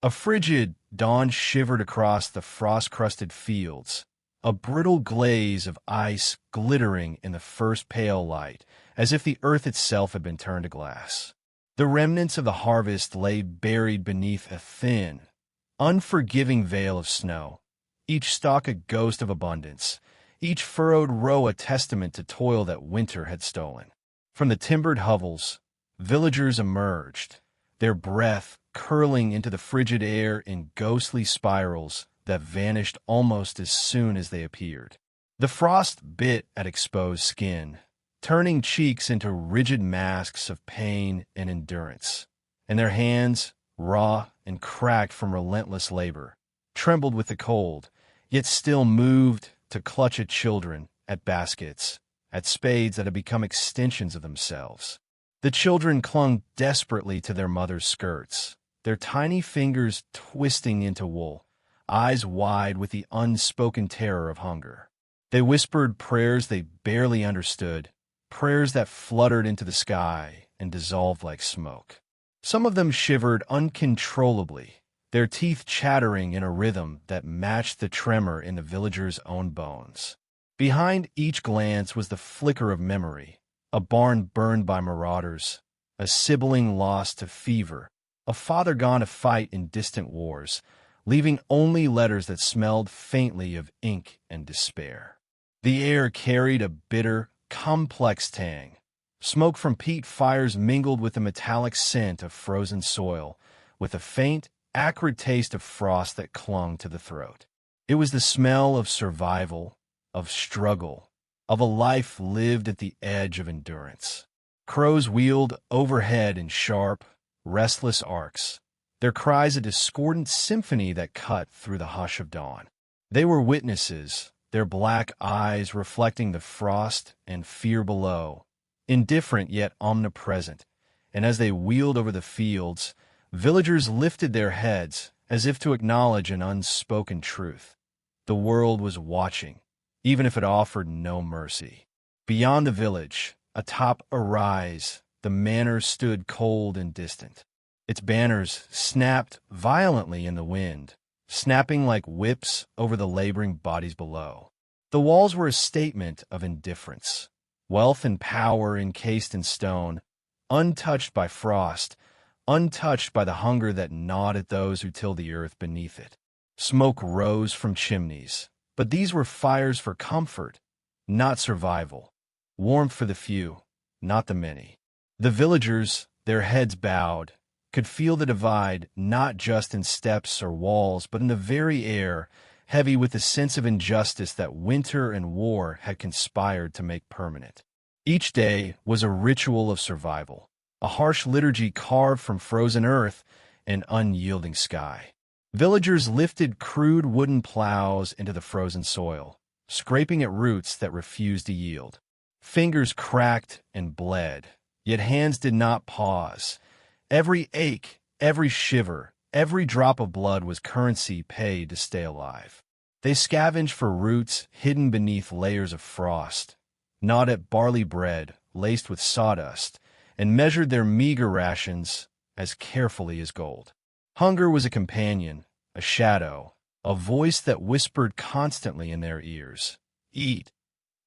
A frigid dawn shivered across the frost-crusted fields, a brittle glaze of ice glittering in the first pale light, as if the earth itself had been turned to glass. The remnants of the harvest lay buried beneath a thin, unforgiving veil of snow, each stalk a ghost of abundance, each furrowed row a testament to toil that winter had stolen. From the timbered hovels, villagers emerged, their breath curling into the frigid air in ghostly spirals that vanished almost as soon as they appeared. The frost bit at exposed skin, turning cheeks into rigid masks of pain and endurance, and their hands, raw and cracked from relentless labor, trembled with the cold, yet still moved to clutch at children, at baskets, at spades that had become extensions of themselves. The children clung desperately to their mothers' skirts, their tiny fingers twisting into wool, eyes wide with the unspoken terror of hunger. They whispered prayers they barely understood, prayers that fluttered into the sky and dissolved like smoke. Some of them shivered uncontrollably, their teeth chattering in a rhythm that matched the tremor in the villagers' own bones. Behind each glance was the flicker of memory, a barn burned by marauders, a sibling lost to fever, a father gone to fight in distant wars, leaving only letters that smelled faintly of ink and despair. The air carried a bitter, complex tang. Smoke from peat fires mingled with the metallic scent of frozen soil, with a faint, acrid taste of frost that clung to the throat. It was the smell of survival, of struggle, of a life lived at the edge of endurance. Crows wheeled overhead in sharp, restless arcs, their cries a discordant symphony that cut through the hush of dawn. They were witnesses, their black eyes reflecting the frost and fear below, indifferent yet omnipresent, and as they wheeled over the fields, villagers lifted their heads as if to acknowledge an unspoken truth. The world was watching, even if it offered no mercy. Beyond the village, atop a rise, the manor stood cold and distant. Its banners snapped violently in the wind, snapping like whips over the laboring bodies below. The walls were a statement of indifference, wealth and power encased in stone, untouched by frost, untouched by the hunger that gnawed at those who tilled the earth beneath it. Smoke rose from chimneys, but these were fires for comfort, not survival, warmth for the few, not the many. The villagers, their heads bowed, could feel the divide not just in steps or walls, but in the very air, heavy with the sense of injustice that winter and war had conspired to make permanent. Each day was a ritual of survival, a harsh liturgy carved from frozen earth and unyielding sky. Villagers lifted crude wooden plows into the frozen soil, scraping at roots that refused to yield. Fingers cracked and bled, yet hands did not pause. Every ache, every shiver, every drop of blood was currency paid to stay alive. They scavenged for roots hidden beneath layers of frost, gnawed at barley bread laced with sawdust, and measured their meager rations as carefully as gold. Hunger was a companion, a shadow, a voice that whispered constantly in their ears, "Eat,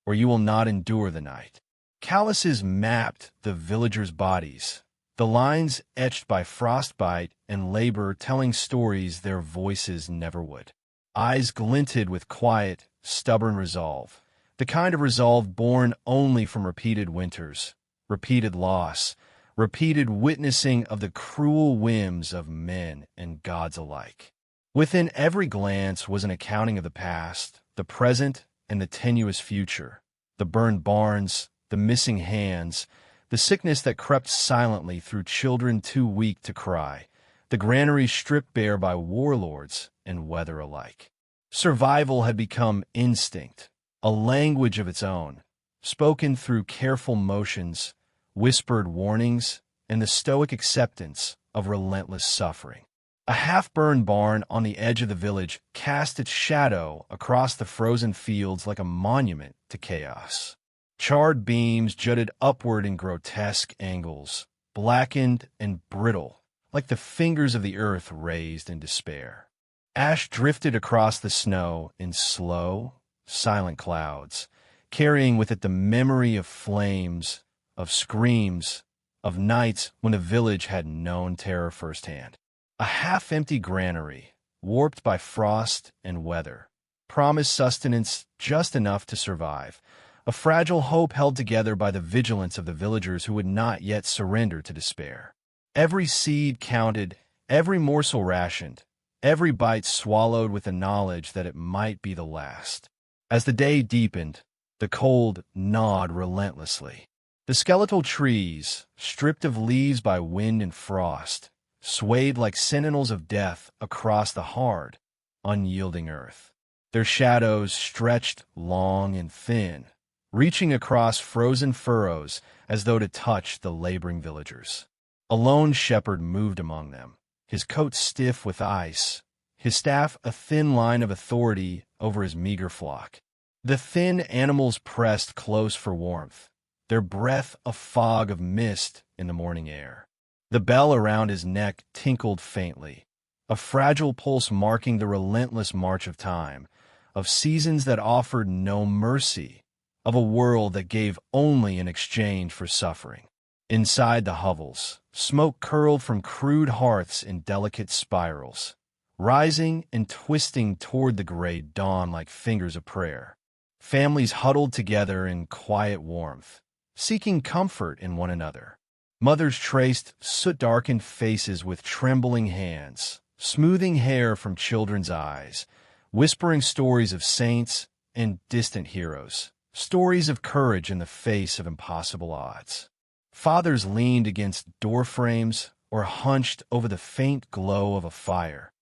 or you will not endure the night." Calluses mapped the villagers' bodies, the lines etched by frostbite and labor telling stories their voices never would. Eyes glinted with quiet, stubborn resolve, the kind of resolve born only from repeated winters, repeated loss, repeated witnessing of the cruel whims of men and gods alike. Within every glance was an accounting of the past, the present, and the tenuous future, the burned barns, the missing hands, the sickness that crept silently through children too weak to cry, the granaries stripped bare by warlords and weather alike. Survival had become instinct, a language of its own, spoken through careful motions, whispered warnings, and the stoic acceptance of relentless suffering. A half-burned barn on the edge of the village cast its shadow across the frozen fields like a monument to chaos. Charred beams jutted upward in grotesque angles, blackened and brittle, like the fingers of the earth raised in despair. Ash drifted across the snow in slow, silent clouds, carrying with it the memory of flames, of screams, of nights when the village had known terror firsthand. A half-empty granary, warped by frost and weather, promised sustenance just enough to survive, a fragile hope held together by the vigilance of the villagers who would not yet surrender to despair. Every seed counted, every morsel rationed, every bite swallowed with the knowledge that it might be the last. As the day deepened, the cold gnawed relentlessly. The skeletal trees, stripped of leaves by wind and frost, swayed like sentinels of death across the hard, unyielding earth. Their shadows stretched long and thin, reaching across frozen furrows as though to touch the laboring villagers. A lone shepherd moved among them, his coat stiff with ice, his staff a thin line of authority over his meager flock. The thin animals pressed close for warmth, their breath a fog of mist in the morning air. The bell around his neck tinkled faintly, a fragile pulse marking the relentless march of time, of seasons that offered no mercy, of a world that gave only in exchange for suffering. Inside the hovels, smoke curled from crude hearths in delicate spirals, rising and twisting toward the gray dawn like fingers of prayer. Families huddled together in quiet warmth, seeking comfort in one another. Mothers traced soot-darkened faces with trembling hands, smoothing hair from children's eyes, whispering stories of saints and distant heroes, stories of courage in the face of impossible odds. Fathers leaned against door frames or hunched over the faint glow of a fire,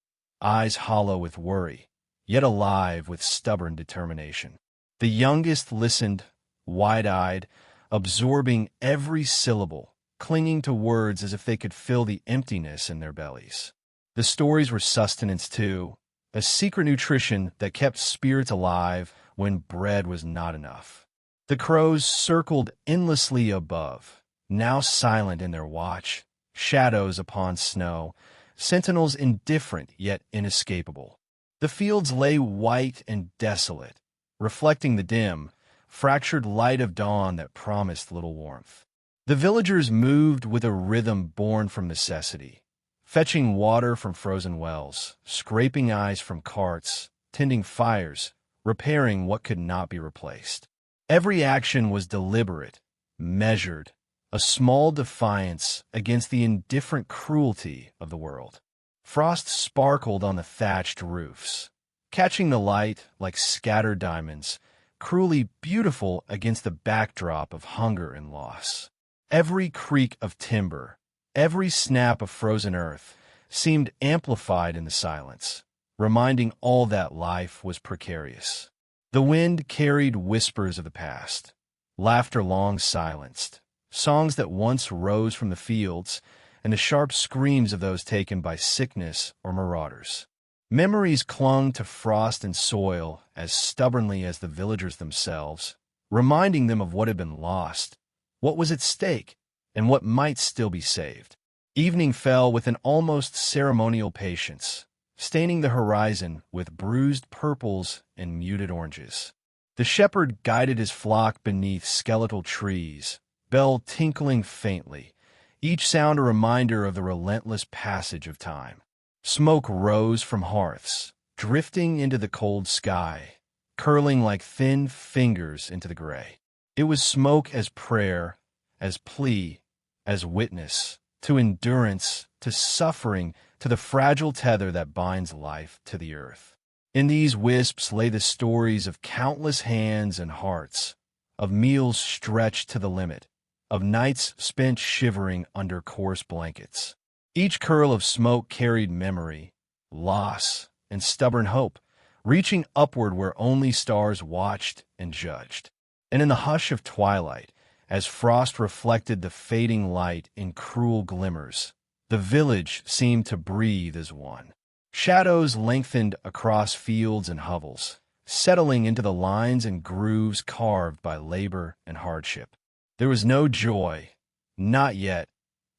eyes hollow with worry, yet alive with stubborn determination. The youngest listened, wide-eyed, absorbing every syllable, clinging to words as if they could fill the emptiness in their bellies. The stories were sustenance too, a secret nutrition that kept spirits alive when bread was not enough. The crows circled endlessly above, now silent in their watch, shadows upon snow, sentinels indifferent yet inescapable. The fields lay white and desolate, reflecting the dim, fractured light of dawn that promised little warmth. The villagers moved with a rhythm born from necessity, fetching water from frozen wells, scraping ice from carts, tending fires, repairing what could not be replaced. Every action was deliberate, measured, a small defiance against the indifferent cruelty of the world. Frost sparkled on the thatched roofs, catching the light like scattered diamonds, cruelly beautiful against the backdrop of hunger and loss. Every creak of timber, every snap of frozen earth seemed amplified in the silence, reminding all that life was precarious. The wind carried whispers of the past, laughter long silenced, songs that once rose from the fields, and the sharp screams of those taken by sickness or marauders. Memories clung to frost and soil as stubbornly as the villagers themselves, reminding them of what had been lost, what was at stake, and what might still be saved. Evening fell with an almost ceremonial patience, staining the horizon with bruised purples and muted oranges. The shepherd guided his flock beneath skeletal trees, bell tinkling faintly, each sound a reminder of the relentless passage of time. Smoke rose from hearths, drifting into the cold sky, curling like thin fingers into the gray. It was smoke as prayer, as plea, as witness, to endurance, to suffering, to the fragile tether that binds life to the earth. In these wisps lay the stories of countless hands and hearts, of meals stretched to the limit, of nights spent shivering under coarse blankets. Each curl of smoke carried memory, loss, and stubborn hope, reaching upward where only stars watched and judged. And in the hush of twilight, as frost reflected the fading light in cruel glimmers, the village seemed to breathe as one. Shadows lengthened across fields and hovels, settling into the lines and grooves carved by labor and hardship. There was no joy, not yet,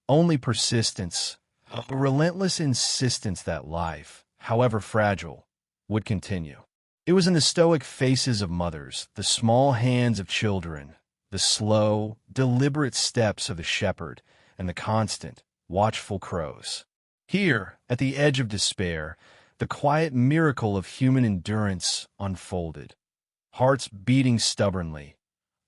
only persistence, A relentless insistence that life, however fragile, would continue. It was in the stoic faces of mothers, the small hands of children, the slow, deliberate steps of the shepherd, and the constant, watchful crows. Here, at the edge of despair, the quiet miracle of human endurance unfolded. Hearts beating stubbornly,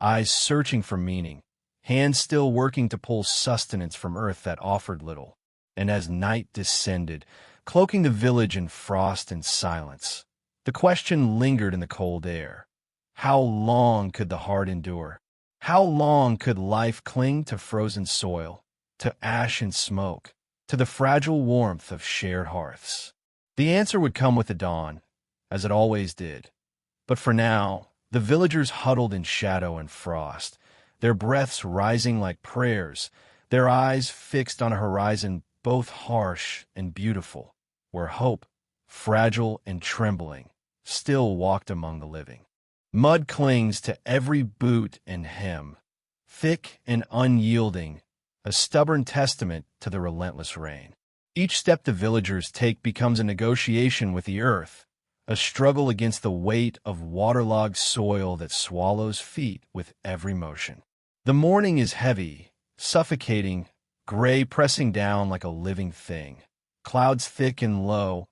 eyes searching for meaning, hands still working to pull sustenance from earth that offered little. And as night descended, cloaking the village in frost and silence, the question lingered in the cold air. How long could the heart endure? How long could life cling to frozen soil, to ash and smoke, to the fragile warmth of shared hearths? The answer would come with the dawn, as it always did. But for now, the villagers huddled in shadow and frost, their breaths rising like prayers, their eyes fixed on a horizon both harsh and beautiful, where hope, fragile and trembling, still walked among the living. Mud clings to every boot and hem, thick and unyielding, a stubborn testament to the relentless rain. Each step the villagers take becomes a negotiation with the earth, a struggle against the weight of waterlogged soil that swallows feet with every motion. The morning is heavy, suffocating, gray pressing down like a living thing, clouds thick and low,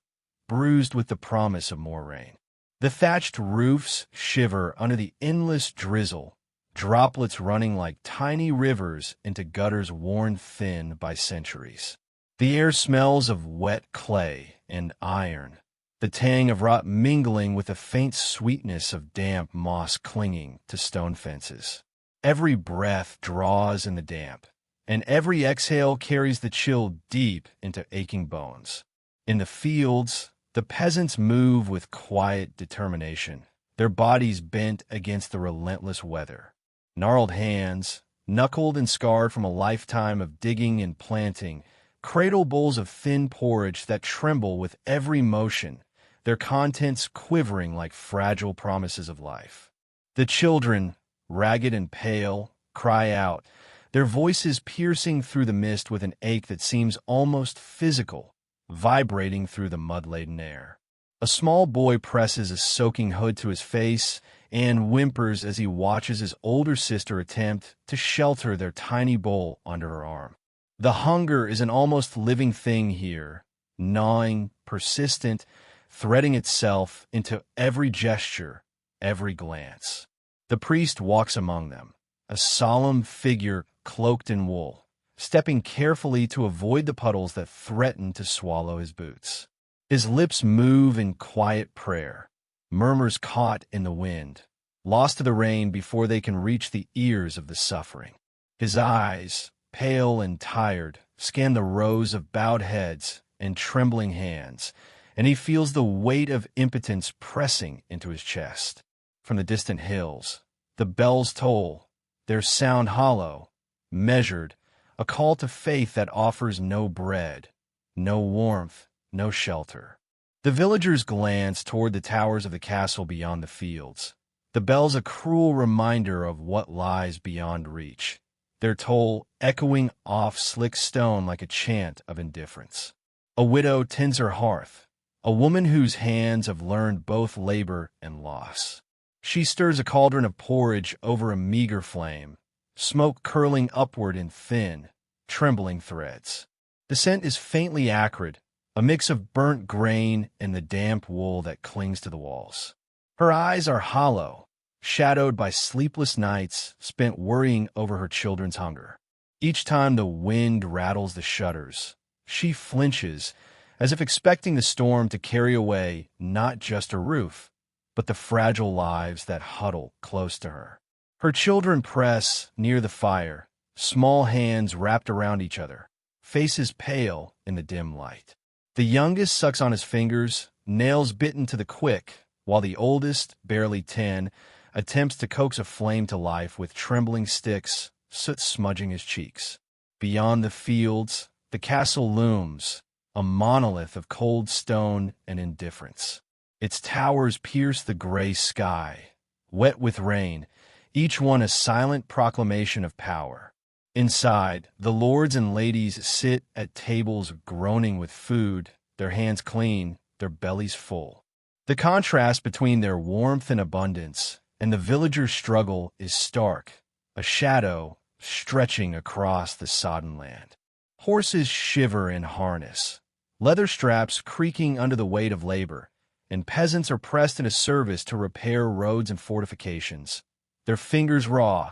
bruised with the promise of more rain. The thatched roofs shiver under the endless drizzle, droplets running like tiny rivers into gutters worn thin by centuries. The air smells of wet clay and iron, the tang of rot mingling with the faint sweetness of damp moss clinging to stone fences. Every breath draws in the damp, and every exhale carries the chill deep into aching bones. In the fields, the peasants move with quiet determination, their bodies bent against the relentless weather. Gnarled hands, knuckled and scarred from a lifetime of digging and planting, cradle bowls of thin porridge that tremble with every motion, their contents quivering like fragile promises of life. The children, ragged and pale, cry out, their voices piercing through the mist with an ache that seems almost physical, vibrating through the mud-laden air. A small boy presses a soaking hood to his face and whimpers as he watches his older sister attempt to shelter their tiny bowl under her arm. The hunger is an almost living thing here, gnawing, persistent, threading itself into every gesture, every glance. The priest walks among them, a solemn figure cloaked in wool, stepping carefully to avoid the puddles that threaten to swallow his boots. His lips move in quiet prayer, murmurs caught in the wind, lost to the rain before they can reach the ears of the suffering. His eyes, pale and tired, scan the rows of bowed heads and trembling hands, and he feels the weight of impotence pressing into his chest. From the distant hills, the bells toll, their sound hollow, measured, a call to faith that offers no bread, no warmth, no shelter. The villagers glance toward the towers of the castle beyond the fields, the bells a cruel reminder of what lies beyond reach, their toll echoing off slick stone like a chant of indifference. A widow tends her hearth, a woman whose hands have learned both labor and loss. She stirs a cauldron of porridge over a meager flame, smoke curling upward in thin, trembling threads. The scent is faintly acrid, a mix of burnt grain and the damp wool that clings to the walls. Her eyes are hollow, shadowed by sleepless nights spent worrying over her children's hunger. Each time the wind rattles the shutters, she flinches, as if expecting the storm to carry away not just her roof, but the fragile lives that huddle close to her. Her children press near the fire, small hands wrapped around each other, faces pale in the dim light. The youngest sucks on his fingers, nails bitten to the quick, while the oldest, barely 10, attempts to coax a flame to life with trembling sticks, soot smudging his cheeks. Beyond the fields, the castle looms, a monolith of cold stone and indifference. Its towers pierce the gray sky, wet with rain, each one a silent proclamation of power. Inside, the lords and ladies sit at tables groaning with food, their hands clean, their bellies full. The contrast between their warmth and abundance and the villagers' struggle is stark, a shadow stretching across the sodden land. Horses shiver in harness, leather straps creaking under the weight of labor, and peasants are pressed into service to repair roads and fortifications, their fingers raw,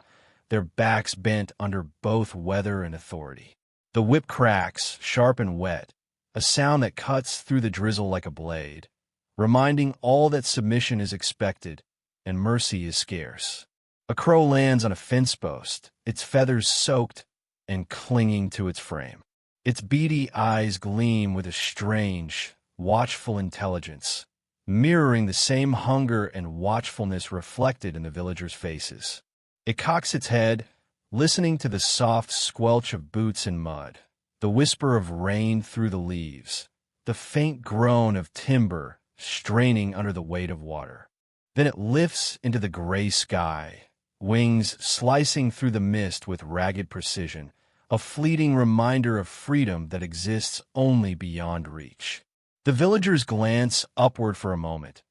their backs bent under both weather and authority. The whip cracks, sharp and wet, a sound that cuts through the drizzle like a blade, reminding all that submission is expected and mercy is scarce. A crow lands on a fence post, its feathers soaked and clinging to its frame. Its beady eyes gleam with a strange, watchful intelligence, mirroring the same hunger and watchfulness reflected in the villagers' faces. It cocks its head, listening to the soft squelch of boots in mud, the whisper of rain through the leaves, the faint groan of timber straining under the weight of water. Then it lifts into the gray sky, wings slicing through the mist with ragged precision, a fleeting reminder of freedom that exists only beyond reach. The villagers glance upward for a moment,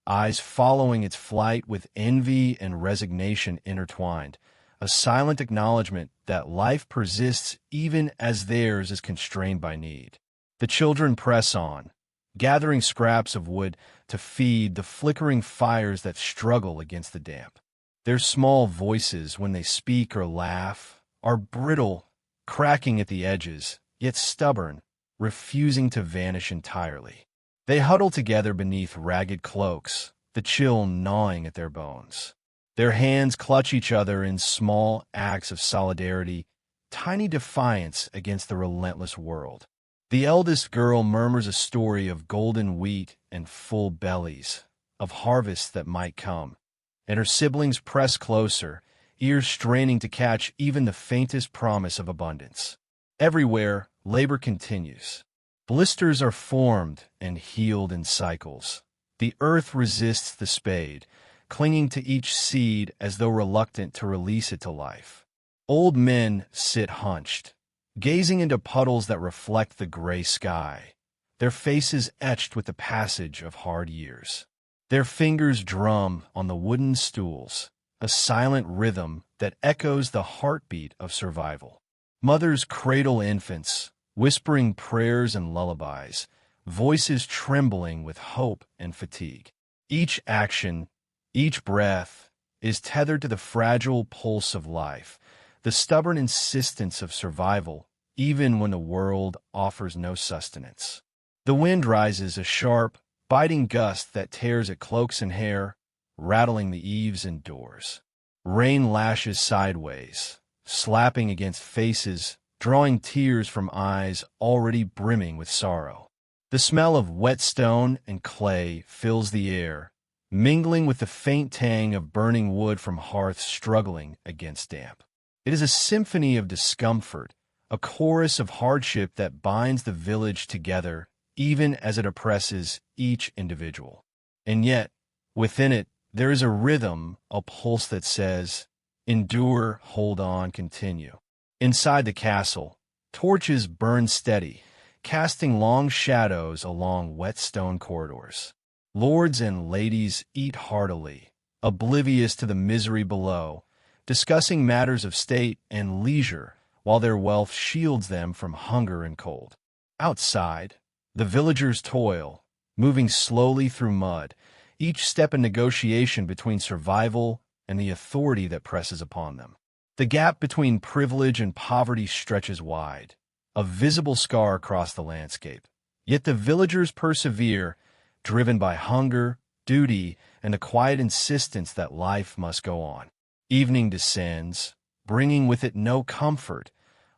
eyes following its flight with envy and resignation intertwined, a silent acknowledgement that life persists even as theirs is constrained by need. The children press on, gathering scraps of wood to feed the flickering fires that struggle against the damp. Their small voices, when they speak or laugh, are brittle, cracking at the edges, yet stubborn, refusing to vanish entirely. They huddle together beneath ragged cloaks, the chill gnawing at their bones. Their hands clutch each other in small acts of solidarity, tiny defiance against the relentless world. The eldest girl murmurs a story of golden wheat and full bellies, of harvests that might come, and her siblings press closer, ears straining to catch even the faintest promise of abundance. Everywhere, labor continues. Blisters are formed and healed in cycles. The earth resists the spade, clinging to each seed as though reluctant to release it to life. Old men sit hunched, gazing into puddles that reflect the gray sky, their faces etched with the passage of hard years. Their fingers drum on the wooden stools, a silent rhythm that echoes the heartbeat of survival. Mothers cradle infants, whispering prayers and lullabies, voices trembling with hope and fatigue. Each action, each breath, is tethered to the fragile pulse of life, the stubborn insistence of survival, even when the world offers no sustenance. The wind rises, a sharp, biting gust that tears at cloaks and hair, rattling the eaves and doors. Rain lashes sideways, slapping against faces, drawing tears from eyes already brimming with sorrow. The smell of wet stone and clay fills the air, mingling with the faint tang of burning wood from hearths struggling against damp. It is a symphony of discomfort, a chorus of hardship that binds the village together even as it oppresses each individual. And yet, within it, there is a rhythm, a pulse that says, endure, hold on, continue. Inside the castle, torches burn steady, casting long shadows along wet stone corridors. Lords and ladies eat heartily, oblivious to the misery below, discussing matters of state and leisure while their wealth shields them from hunger and cold. Outside, the villagers toil, moving slowly through mud, each step a negotiation between survival and the authority that presses upon them. The gap between privilege and poverty stretches wide, a visible scar across the landscape. Yet the villagers persevere, driven by hunger, duty, and the quiet insistence that life must go on. Evening descends, bringing with it no comfort,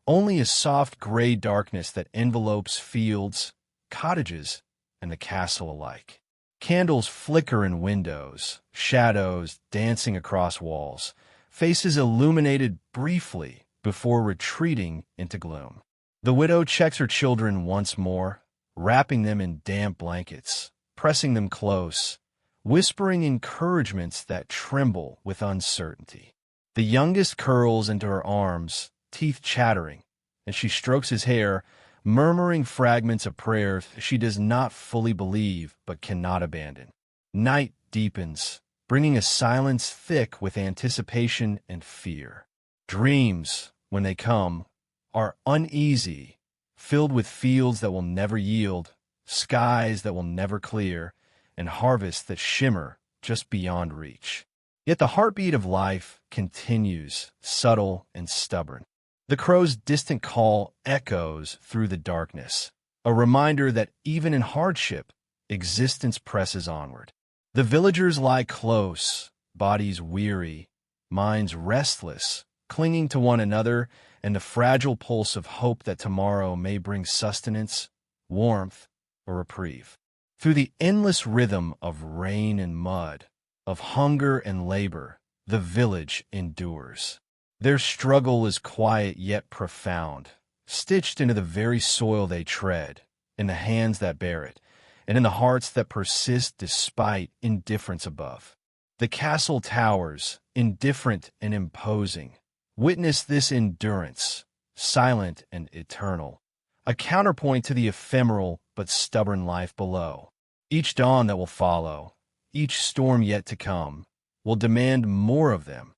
only a soft gray darkness that envelopes fields, cottages, and the castle alike. Candles flicker in windows, shadows dancing across walls, faces illuminated briefly before retreating into gloom. The widow checks her children once more, wrapping them in damp blankets, pressing them close, whispering encouragements that tremble with uncertainty. The youngest curls into her arms, teeth chattering, and she strokes his hair, murmuring fragments of prayers she does not fully believe but cannot abandon. Night deepens, bringing a silence thick with anticipation and fear. Dreams, when they come, are uneasy, filled with fields that will never yield, skies that will never clear, and harvests that shimmer just beyond reach. Yet the heartbeat of life continues, subtle and stubborn. The crow's distant call echoes through the darkness, a reminder that even in hardship, existence presses onward. The villagers lie close, bodies weary, minds restless, clinging to one another and the fragile pulse of hope that tomorrow may bring sustenance, warmth, or reprieve. Through the endless rhythm of rain and mud, of hunger and labor, the village endures. Their struggle is quiet yet profound, stitched into the very soil they tread, in the hands that bear it, and in the hearts that persist despite indifference above. The castle towers, indifferent and imposing, witness this endurance, silent and eternal, a counterpoint to the ephemeral but stubborn life below. Each dawn that will follow, each storm yet to come, will demand more of them,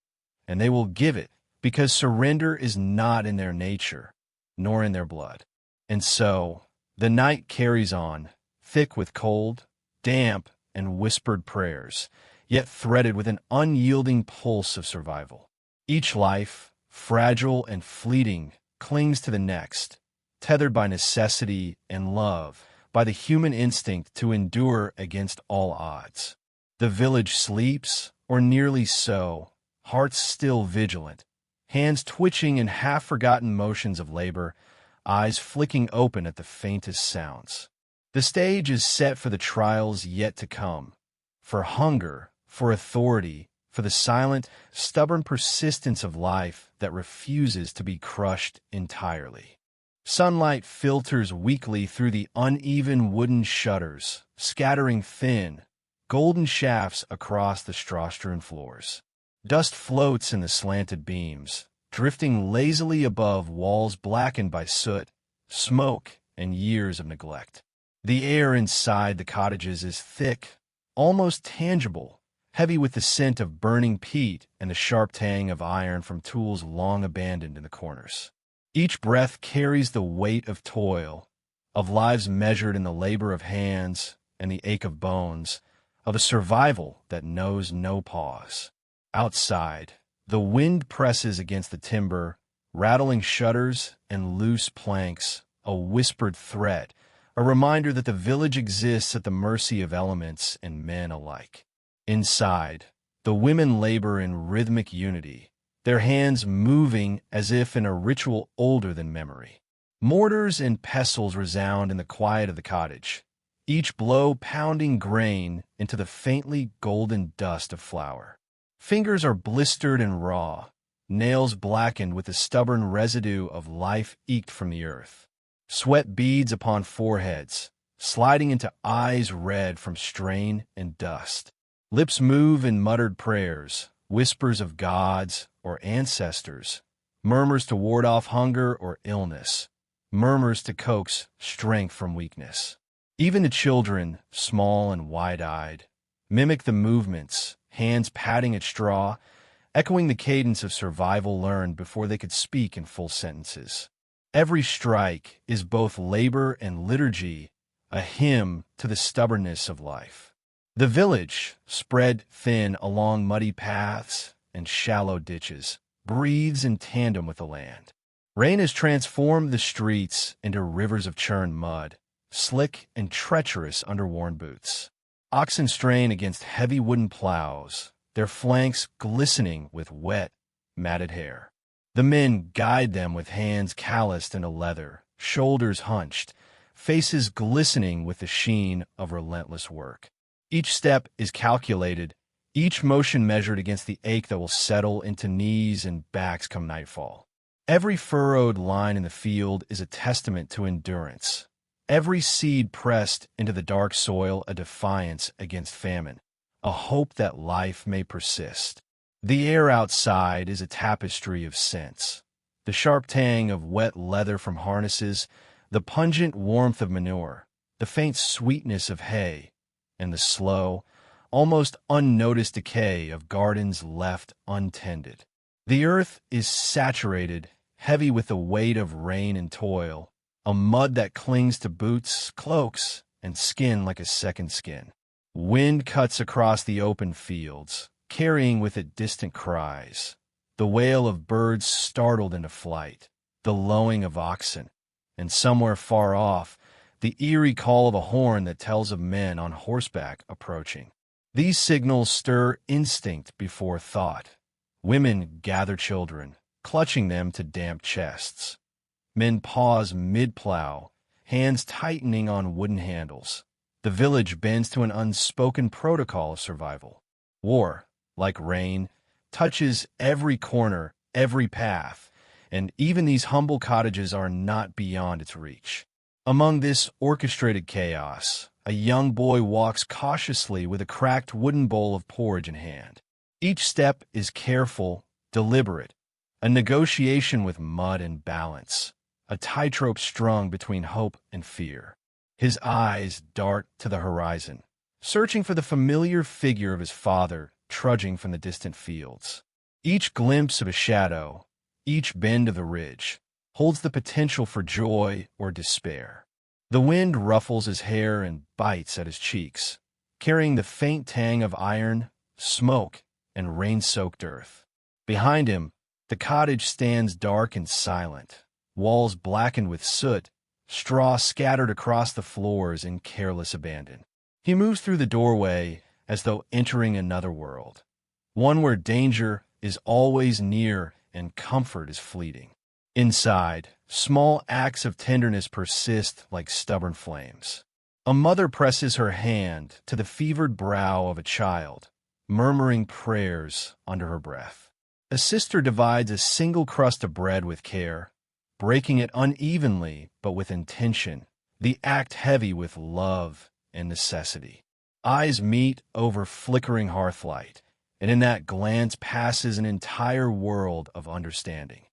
and they will give it because surrender is not in their nature, nor in their blood. And so, the night carries on, thick with cold, damp, and whispered prayers, yet threaded with an unyielding pulse of survival. Each life, fragile and fleeting, clings to the next, tethered by necessity and love, by the human instinct to endure against all odds. The village sleeps, or nearly so, hearts still vigilant, hands twitching in half-forgotten motions of labor, eyes flicking open at the faintest sounds. The stage is set for the trials yet to come, for hunger, for authority, for the silent, stubborn persistence of life that refuses to be crushed entirely. Sunlight filters weakly through the uneven wooden shutters, scattering thin, golden shafts across the straw-strewn floors. Dust floats in the slanted beams, drifting lazily above walls blackened by soot, smoke, and years of neglect. The air inside the cottages is thick, almost tangible, heavy with the scent of burning peat and the sharp tang of iron from tools long abandoned in the corners. Each breath carries the weight of toil, of lives measured in the labor of hands and the ache of bones, of a survival that knows no pause. Outside, the wind presses against the timber, rattling shutters and loose planks, a whispered threat, a reminder that the village exists at the mercy of elements and men alike. Inside, the women labor in rhythmic unity, their hands moving as if in a ritual older than memory. Mortars and pestles resound in the quiet of the cottage, each blow pounding grain into the faintly golden dust of flour. Fingers are blistered and raw, nails blackened with the stubborn residue of life eked from the earth. Sweat beads upon foreheads, sliding into eyes red from strain and dust. Lips move in muttered prayers, whispers of gods or ancestors, murmurs to ward off hunger or illness, murmurs to coax strength from weakness. Even the children, small and wide-eyed, mimic the movements, hands patting at straw, echoing the cadence of survival learned before they could speak in full sentences. Every strike is both labor and liturgy, a hymn to the stubbornness of life. The village, spread thin along muddy paths and shallow ditches, breathes in tandem with the land. Rain has transformed the streets into rivers of churned mud, slick and treacherous under worn boots. Oxen strain against heavy wooden plows, their flanks glistening with wet, matted hair. The men guide them with hands calloused into leather, shoulders hunched, faces glistening with the sheen of relentless work. Each step is calculated, each motion measured against the ache that will settle into knees and backs come nightfall. Every furrowed line in the field is a testament to endurance. Every seed pressed into the dark soil a defiance against famine, a hope that life may persist. The air outside is a tapestry of scents, The sharp tang of wet leather from harnesses, the pungent warmth of manure, the faint sweetness of hay, and the slow, almost unnoticed decay of gardens left untended. The earth is saturated, heavy with the weight of rain and toil, a mud that clings to boots, cloaks, and skin like a second skin. Wind cuts across the open fields, carrying with it distant cries, the wail of birds startled into flight, the lowing of oxen, and somewhere far off, the eerie call of a horn that tells of men on horseback approaching. These signals stir instinct before thought. Women gather children, clutching them to damp chests. Men pause mid-plow, hands tightening on wooden handles. The village bends to an unspoken protocol of survival. War, like rain, touches every corner, every path, and even these humble cottages are not beyond its reach. Among this orchestrated chaos, a young boy walks cautiously with a cracked wooden bowl of porridge in hand. Each step is careful, deliberate, a negotiation with mud and balance, a tightrope strung between hope and fear. His eyes dart to the horizon, searching for the familiar figure of his father trudging from the distant fields. Each glimpse of a shadow, each bend of the ridge, holds the potential for joy or despair. The wind ruffles his hair and bites at his cheeks, carrying the faint tang of iron, smoke, and rain-soaked earth. Behind him, the cottage stands dark and silent, walls blackened with soot, straw scattered across the floors in careless abandon. He moves through the doorway as though entering another world, one where danger is always near and comfort is fleeting. Inside, small acts of tenderness persist like stubborn flames. A mother presses her hand to the fevered brow of a child, murmuring prayers under her breath. A sister divides a single crust of bread with care, breaking it unevenly but with intention, the act heavy with love and necessity. Eyes meet over flickering hearthlight, and in that glance passes an entire world of understanding.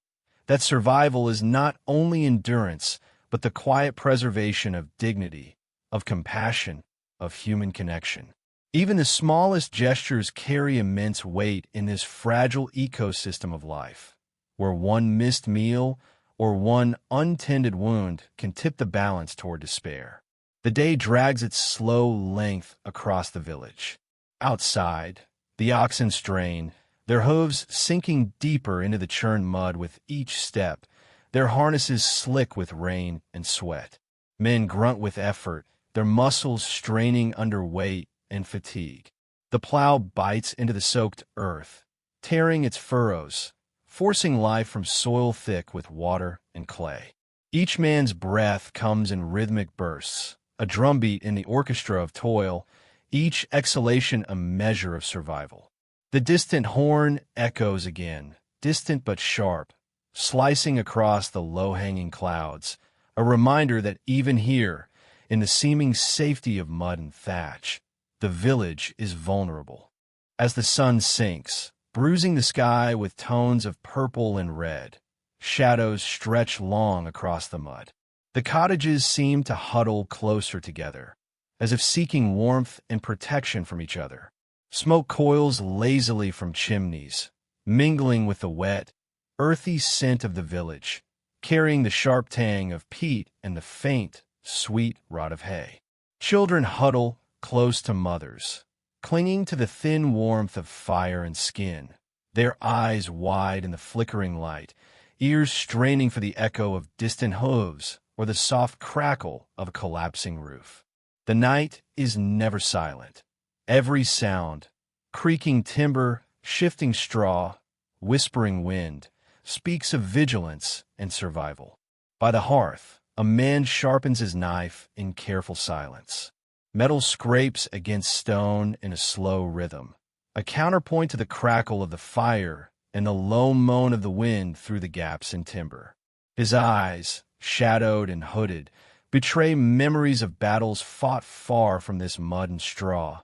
That survival is not only endurance, but the quiet preservation of dignity, of compassion, of human connection. Even the smallest gestures carry immense weight in this fragile ecosystem of life, where one missed meal or one untended wound can tip the balance toward despair. The day drags its slow length across the village. Outside, the oxen strain, their hooves sinking deeper into the churned mud with each step, their harnesses slick with rain and sweat. Men grunt with effort, their muscles straining under weight and fatigue. The plow bites into the soaked earth, tearing its furrows, forcing life from soil thick with water and clay. Each man's breath comes in rhythmic bursts, a drumbeat in the orchestra of toil, each exhalation a measure of survival. The distant horn echoes again, distant but sharp, slicing across the low-hanging clouds, a reminder that even here, in the seeming safety of mud and thatch, the village is vulnerable. As the sun sinks, bruising the sky with tones of purple and red, shadows stretch long across the mud. The cottages seem to huddle closer together, as if seeking warmth and protection from each other. Smoke coils lazily from chimneys, mingling with the wet, earthy scent of the village, carrying the sharp tang of peat and the faint, sweet rot of hay. Children huddle close to mothers, clinging to the thin warmth of fire and skin, their eyes wide in the flickering light, ears straining for the echo of distant hooves or the soft crackle of a collapsing roof. The night is never silent. Every sound, creaking timber, shifting straw, whispering wind, speaks of vigilance and survival. By the hearth, a man sharpens his knife in careful silence. Metal scrapes against stone in a slow rhythm, a counterpoint to the crackle of the fire and the low moan of the wind through the gaps in timber. His eyes, shadowed and hooded, betray memories of battles fought far from this mud and straw,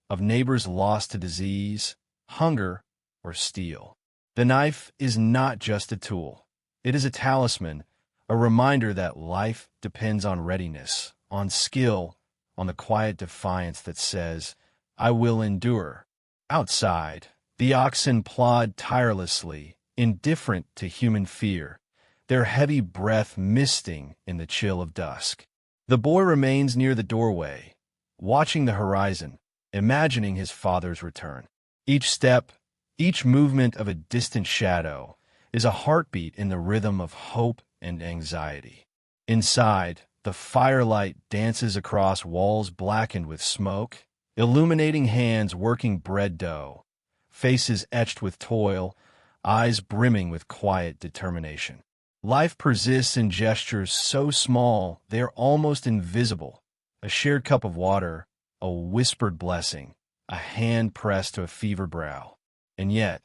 of neighbors lost to disease, hunger, or steel. The knife is not just a tool. It is a talisman, a reminder that life depends on readiness, on skill, on the quiet defiance that says, I will endure. Outside, the oxen plod tirelessly, indifferent to human fear, their heavy breath misting in the chill of dusk. The boy remains near the doorway, watching the horizon, imagining his father's return. Each step, each movement of a distant shadow, is a heartbeat in the rhythm of hope and anxiety. Inside, the firelight dances across walls blackened with smoke, illuminating hands working bread dough, faces etched with toil, eyes brimming with quiet determination. Life persists in gestures so small they are almost invisible. A shared cup of water, a whispered blessing, a hand pressed to a fevered brow. And yet,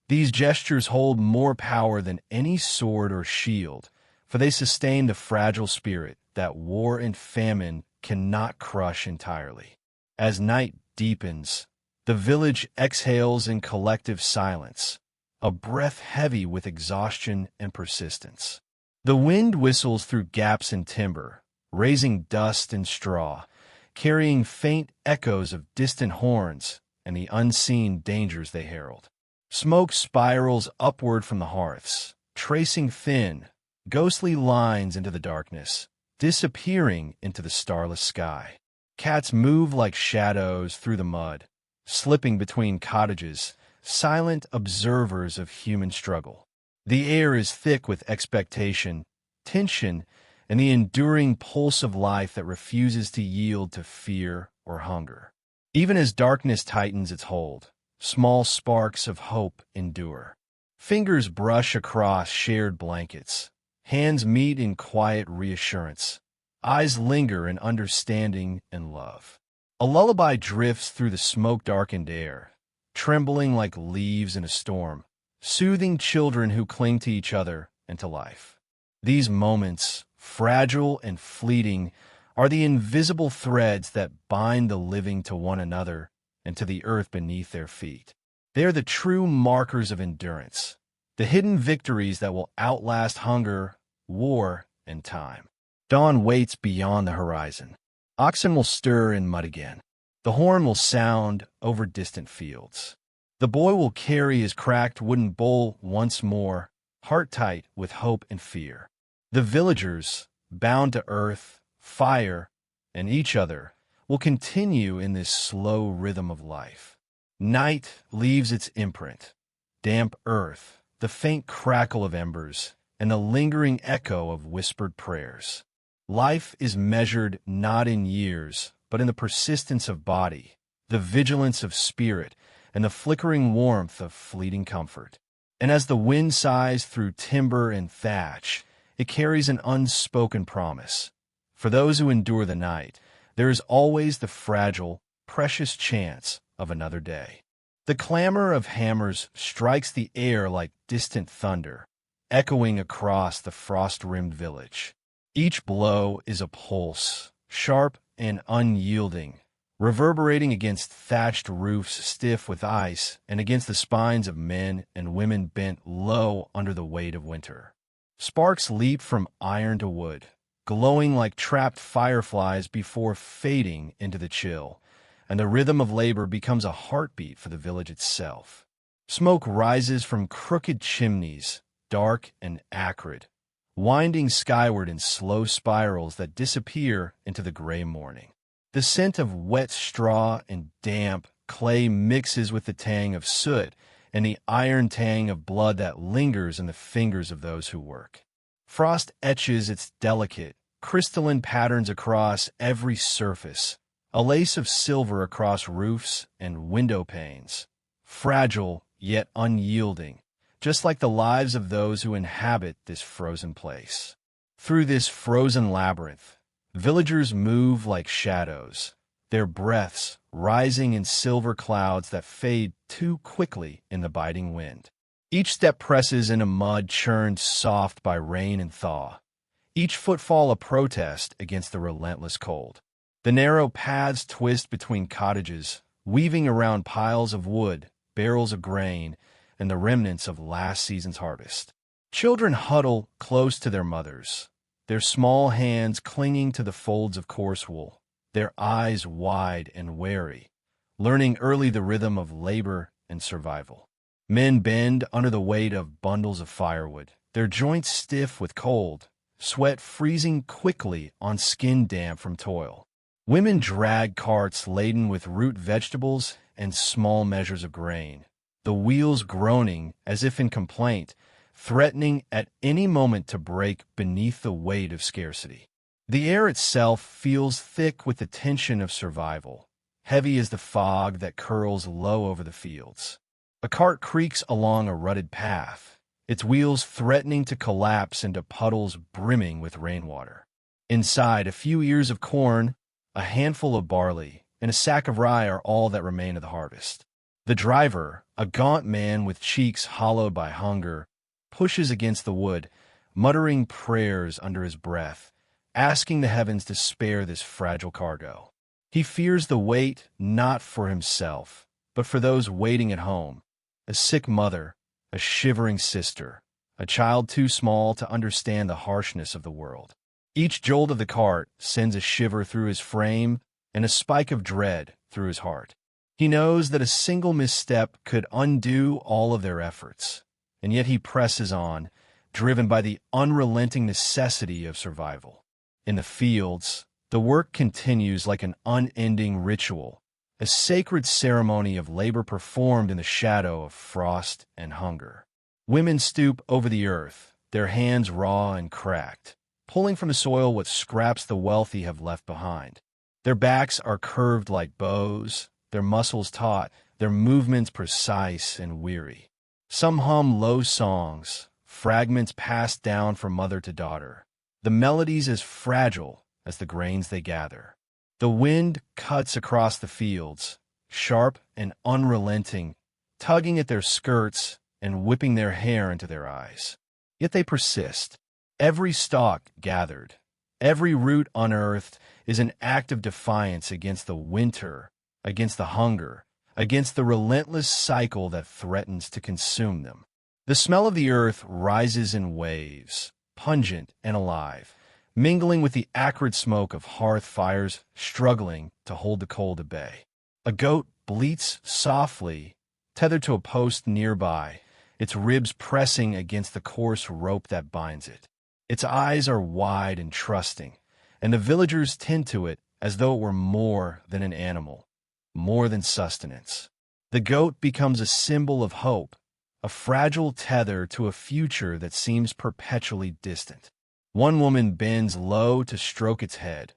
these gestures hold more power than any sword or shield, for they sustain the fragile spirit that war and famine cannot crush entirely. As night deepens, the village exhales in collective silence, a breath heavy with exhaustion and persistence. The wind whistles through gaps in timber, raising dust and straw, carrying faint echoes of distant horns and the unseen dangers they herald. Smoke spirals upward from the hearths, tracing thin, ghostly lines into the darkness, disappearing into the starless sky. Cats move like shadows through the mud, slipping between cottages, silent observers of human struggle. The air is thick with expectation, tension, and the enduring pulse of life that refuses to yield to fear or hunger. Even as darkness tightens its hold, small sparks of hope endure. Fingers brush across shared blankets. Hands meet in quiet reassurance. Eyes linger in understanding and love. A lullaby drifts through the smoke-darkened air, trembling like leaves in a storm, soothing children who cling to each other and to life. These moments, fragile and fleeting, are the invisible threads that bind the living to one another and to the earth beneath their feet. They are the true markers of endurance, the hidden victories that will outlast hunger, war, and time. Dawn waits beyond the horizon. Oxen will stir in mud again. The horn will sound over distant fields. The boy will carry his cracked wooden bowl once more, heart tight with hope and fear. The villagers, bound to earth, fire, and each other, will continue in this slow rhythm of life. Night leaves its imprint, damp earth, the faint crackle of embers, and the lingering echo of whispered prayers. Life is measured not in years, but in the persistence of body, the vigilance of spirit, and the flickering warmth of fleeting comfort. And as the wind sighs through timber and thatch, it carries an unspoken promise. For those who endure the night, there is always the fragile, precious chance of another day. The clamor of hammers strikes the air like distant thunder, echoing across the frost-rimmed village. Each blow is a pulse, sharp and unyielding, reverberating against thatched roofs stiff with ice and against the spines of men and women bent low under the weight of winter. Sparks leap from iron to wood, glowing like trapped fireflies before fading into the chill, and the rhythm of labor becomes a heartbeat for the village itself. Smoke rises from crooked chimneys, dark and acrid, winding skyward in slow spirals that disappear into the gray morning. The scent of wet straw and damp clay mixes with the tang of soot and the iron tang of blood that lingers in the fingers of those who work. Frost etches its delicate, crystalline patterns across every surface, a lace of silver across roofs and window panes, fragile yet unyielding, just like the lives of those who inhabit this frozen place. Through this frozen labyrinth, villagers move like shadows, their breaths rising in silver clouds that fade too quickly in the biting wind. Each step presses into mud churned soft by rain and thaw, each footfall a protest against the relentless cold. The narrow paths twist between cottages, weaving around piles of wood, barrels of grain, and the remnants of last season's harvest. Children huddle close to their mothers, their small hands clinging to the folds of coarse wool, their eyes wide and wary, learning early the rhythm of labor and survival. Men bend under the weight of bundles of firewood, their joints stiff with cold, sweat freezing quickly on skin damp from toil. Women drag carts laden with root vegetables and small measures of grain, the wheels groaning as if in complaint, threatening at any moment to break beneath the weight of scarcity. The air itself feels thick with the tension of survival, heavy as the fog that curls low over the fields. A cart creaks along a rutted path, its wheels threatening to collapse into puddles brimming with rainwater. Inside, a few ears of corn, a handful of barley, and a sack of rye are all that remain of the harvest. The driver, a gaunt man with cheeks hollowed by hunger, pushes against the wood, muttering prayers under his breath, asking the heavens to spare this fragile cargo. He fears the weight not for himself, but for those waiting at home, a sick mother, a shivering sister, a child too small to understand the harshness of the world. Each jolt of the cart sends a shiver through his frame and a spike of dread through his heart. He knows that a single misstep could undo all of their efforts, and yet he presses on, driven by the unrelenting necessity of survival. In the fields, the work continues like an unending ritual, a sacred ceremony of labor performed in the shadow of frost and hunger. Women stoop over the earth, their hands raw and cracked, pulling from the soil what scraps the wealthy have left behind. Their backs are curved like bows, their muscles taut, their movements precise and weary. Some hum low songs, fragments passed down from mother to daughter, the melodies as fragile as the grains they gather. The wind cuts across the fields, sharp and unrelenting, tugging at their skirts and whipping their hair into their eyes. Yet they persist. Every stalk gathered, every root unearthed is an act of defiance against the winter, against the hunger, against the relentless cycle that threatens to consume them. The smell of the earth rises in waves, pungent and alive, mingling with the acrid smoke of hearth fires struggling to hold the cold at bay. A goat bleats softly, tethered to a post nearby, its ribs pressing against the coarse rope that binds it. Its eyes are wide and trusting, and the villagers tend to it as though it were more than an animal, more than sustenance. The goat becomes a symbol of hope, a fragile tether to a future that seems perpetually distant. One woman bends low to stroke its head,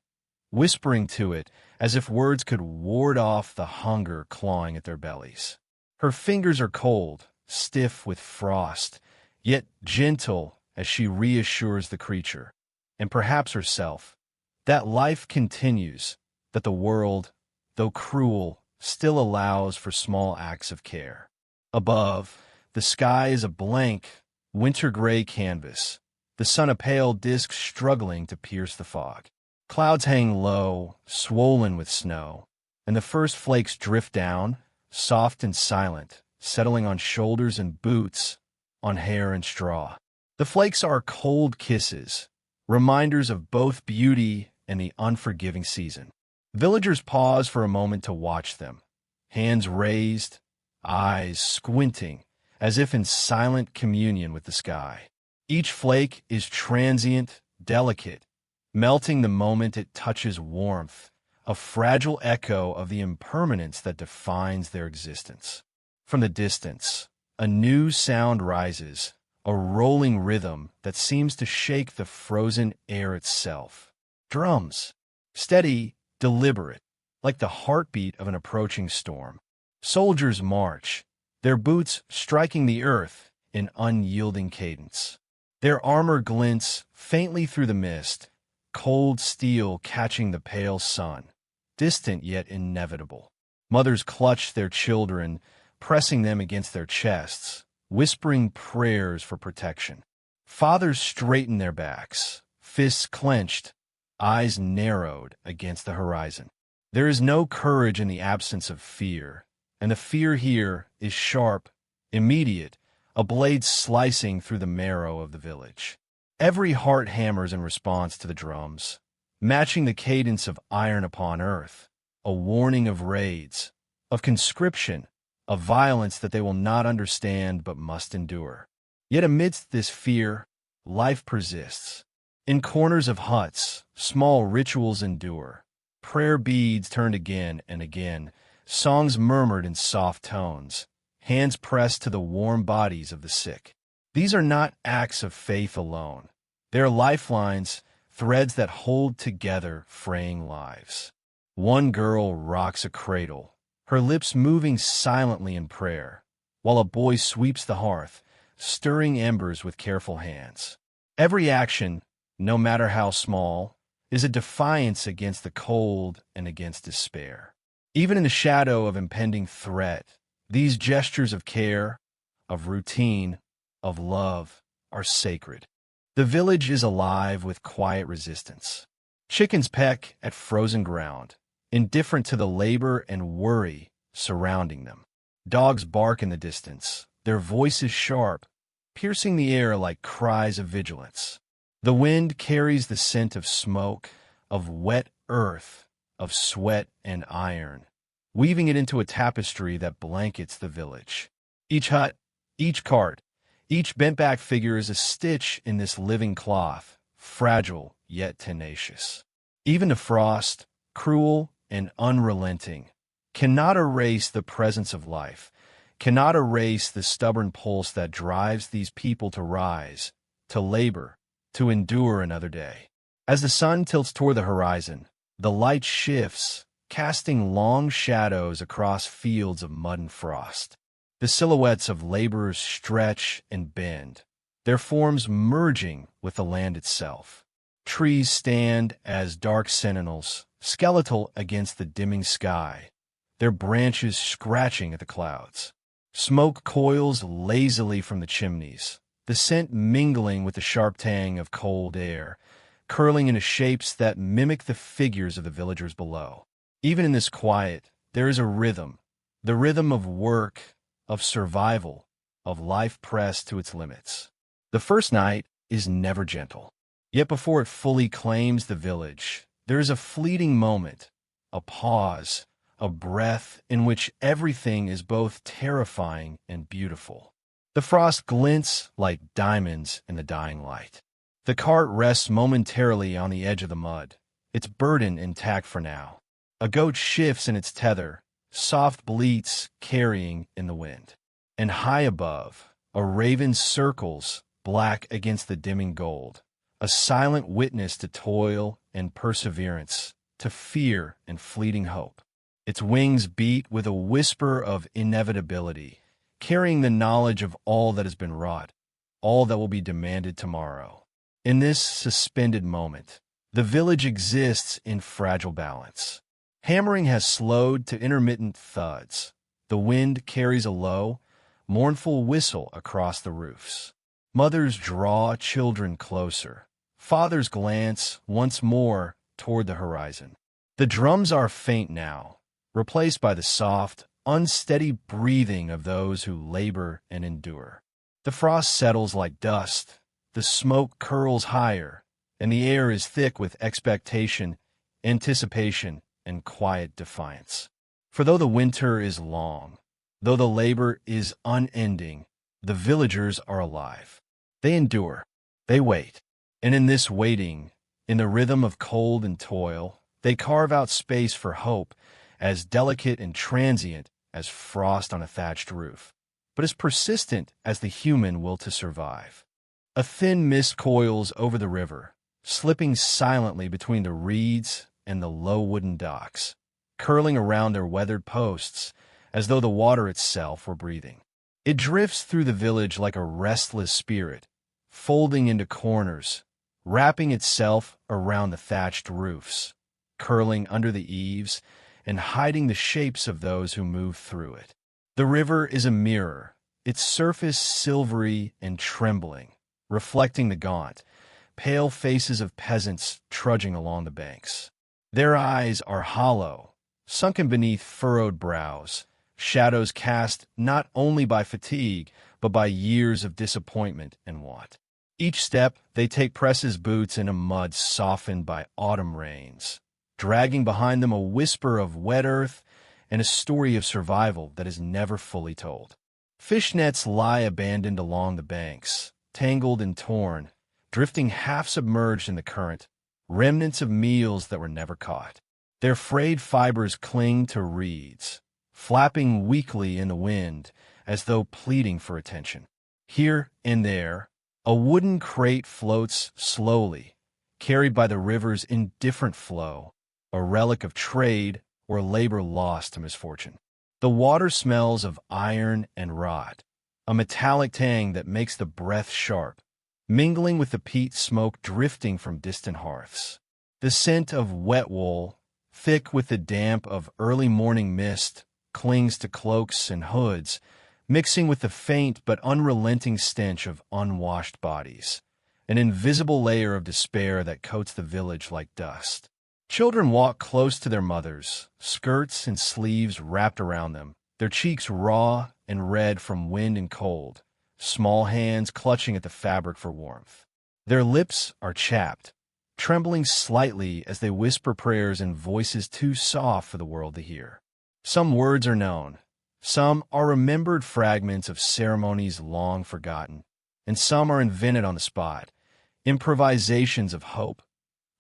whispering to it as if words could ward off the hunger clawing at their bellies. Her fingers are cold, stiff with frost, yet gentle as she reassures the creature, and perhaps herself, that life continues, that the world, though cruel, still allows for small acts of care. Above, the sky is a blank, winter-gray canvas, the sun a pale disk struggling to pierce the fog. Clouds hang low, swollen with snow, and the first flakes drift down, soft and silent, settling on shoulders and boots, on hair and straw. The flakes are cold kisses, reminders of both beauty and the unforgiving season. Villagers pause for a moment to watch them, hands raised, eyes squinting, as if in silent communion with the sky. Each flake is transient, delicate, melting the moment it touches warmth, a fragile echo of the impermanence that defines their existence. From the distance, a new sound rises, a rolling rhythm that seems to shake the frozen air itself. Drums, steady, deliberate, like the heartbeat of an approaching storm. Soldiers march, their boots striking the earth in unyielding cadence. Their armor glints faintly through the mist, cold steel catching the pale sun, distant yet inevitable. Mothers clutch their children, pressing them against their chests, whispering prayers for protection. Fathers straighten their backs, fists clenched, eyes narrowed against the horizon. There is no courage in the absence of fear, and the fear here is sharp, immediate, a blade slicing through the marrow of the village. Every heart hammers in response to the drums, matching the cadence of iron upon earth, a warning of raids, of conscription, of violence that they will not understand but must endure. Yet amidst this fear, life persists. In corners of huts, small rituals endure. Prayer beads turned again and again, songs murmured in soft tones, hands pressed to the warm bodies of the sick. These are not acts of faith alone. They are lifelines, threads that hold together fraying lives. One girl rocks a cradle, her lips moving silently in prayer, while a boy sweeps the hearth, stirring embers with careful hands. Every action, no matter how small, is a defiance against the cold and against despair. Even in the shadow of impending threat, these gestures of care, of routine, of love, are sacred. The village is alive with quiet resistance. Chickens peck at frozen ground, indifferent to the labor and worry surrounding them. Dogs bark in the distance, their voices sharp, piercing the air like cries of vigilance. The wind carries the scent of smoke, of wet earth, of sweat and iron, weaving it into a tapestry that blankets the village. Each hut, each cart, each bent-back figure is a stitch in this living cloth, fragile yet tenacious. Even the frost, cruel and unrelenting, cannot erase the presence of life, cannot erase the stubborn pulse that drives these people to rise, to labor, to endure another day. As the sun tilts toward the horizon, the light shifts, casting long shadows across fields of mud and frost. The silhouettes of laborers stretch and bend, their forms merging with the land itself. Trees stand as dark sentinels, skeletal against the dimming sky, their branches scratching at the clouds. Smoke coils lazily from the chimneys, the scent mingling with the sharp tang of cold air, curling into shapes that mimic the figures of the villagers below. Even in this quiet, there is a rhythm, the rhythm of work, of survival, of life pressed to its limits. The first night is never gentle. Yet before it fully claims the village, there is a fleeting moment, a pause, a breath in which everything is both terrifying and beautiful. The frost glints like diamonds in the dying light. The cart rests momentarily on the edge of the mud, its burden intact for now. A goat shifts in its tether, soft bleats carrying in the wind. And high above, a raven circles, black against the dimming gold, a silent witness to toil and perseverance, to fear and fleeting hope. Its wings beat with a whisper of inevitability, carrying the knowledge of all that has been wrought, all that will be demanded tomorrow. In this suspended moment, the village exists in fragile balance. Hammering has slowed to intermittent thuds. The wind carries a low, mournful whistle across the roofs. Mothers draw children closer. Fathers glance once more toward the horizon. The drums are faint now, replaced by the soft, unsteady breathing of those who labor and endure. The frost settles like dust, the smoke curls higher, and the air is thick with expectation, anticipation, and quiet defiance. For though the winter is long, though the labor is unending, the villagers are alive. They endure, they wait, and in this waiting, in the rhythm of cold and toil, they carve out space for hope, as delicate and transient as frost on a thatched roof, but as persistent as the human will to survive. A thin mist coils over the river, slipping silently between the reeds and the low wooden docks, curling around their weathered posts as though the water itself were breathing. It drifts through the village like a restless spirit, folding into corners, wrapping itself around the thatched roofs, curling under the eaves, and hiding the shapes of those who move through it. The river is a mirror, its surface silvery and trembling, reflecting the gaunt, pale faces of peasants trudging along the banks. Their eyes are hollow, sunken beneath furrowed brows, shadows cast not only by fatigue, but by years of disappointment and want. Each step they take presses boots into mud softened by autumn rains, dragging behind them a whisper of wet earth and a story of survival that is never fully told. Fish nets lie abandoned along the banks, tangled and torn, drifting half-submerged in the current, remnants of meals that were never caught. Their frayed fibers cling to reeds, flapping weakly in the wind as though pleading for attention. Here and there, a wooden crate floats slowly, carried by the river's indifferent flow, a relic of trade or labor lost to misfortune. The water smells of iron and rot, a metallic tang that makes the breath sharp, mingling with the peat smoke drifting from distant hearths. The scent of wet wool, thick with the damp of early morning mist, clings to cloaks and hoods, mixing with the faint but unrelenting stench of unwashed bodies, an invisible layer of despair that coats the village like dust. Children walk close to their mothers, skirts and sleeves wrapped around them, their cheeks raw and red from wind and cold, small hands clutching at the fabric for warmth. Their lips are chapped, trembling slightly as they whisper prayers in voices too soft for the world to hear. Some words are known, some are remembered fragments of ceremonies long forgotten, and some are invented on the spot, improvisations of hope,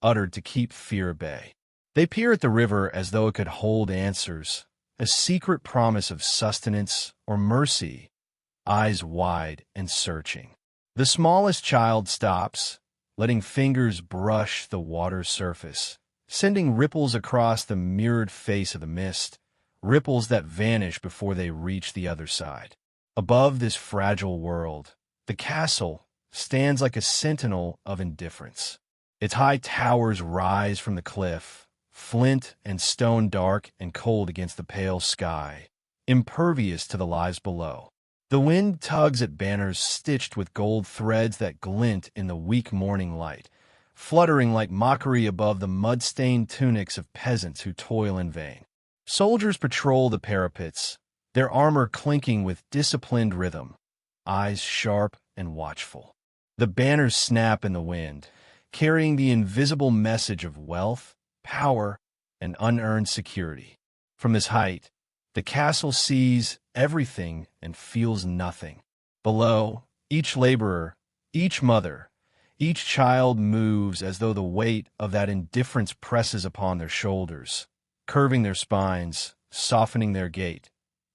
uttered to keep fear at bay. They peer at the river as though it could hold answers, a secret promise of sustenance or mercy, eyes wide and searching. The smallest child stops, letting fingers brush the water's surface, sending ripples across the mirrored face of the mist, ripples that vanish before they reach the other side. Above this fragile world, the castle stands like a sentinel of indifference. Its high towers rise from the cliff, flint and stone dark and cold against the pale sky, impervious to the lives below. The wind tugs at banners stitched with gold threads that glint in the weak morning light, fluttering like mockery above the mud-stained tunics of peasants who toil in vain. Soldiers patrol the parapets, their armor clinking with disciplined rhythm, eyes sharp and watchful. The banners snap in the wind, carrying the invisible message of wealth, power, and unearned security. From this height, the castle sees everything and feels nothing. Below, each laborer, each mother, each child moves as though the weight of that indifference presses upon their shoulders, curving their spines, softening their gait,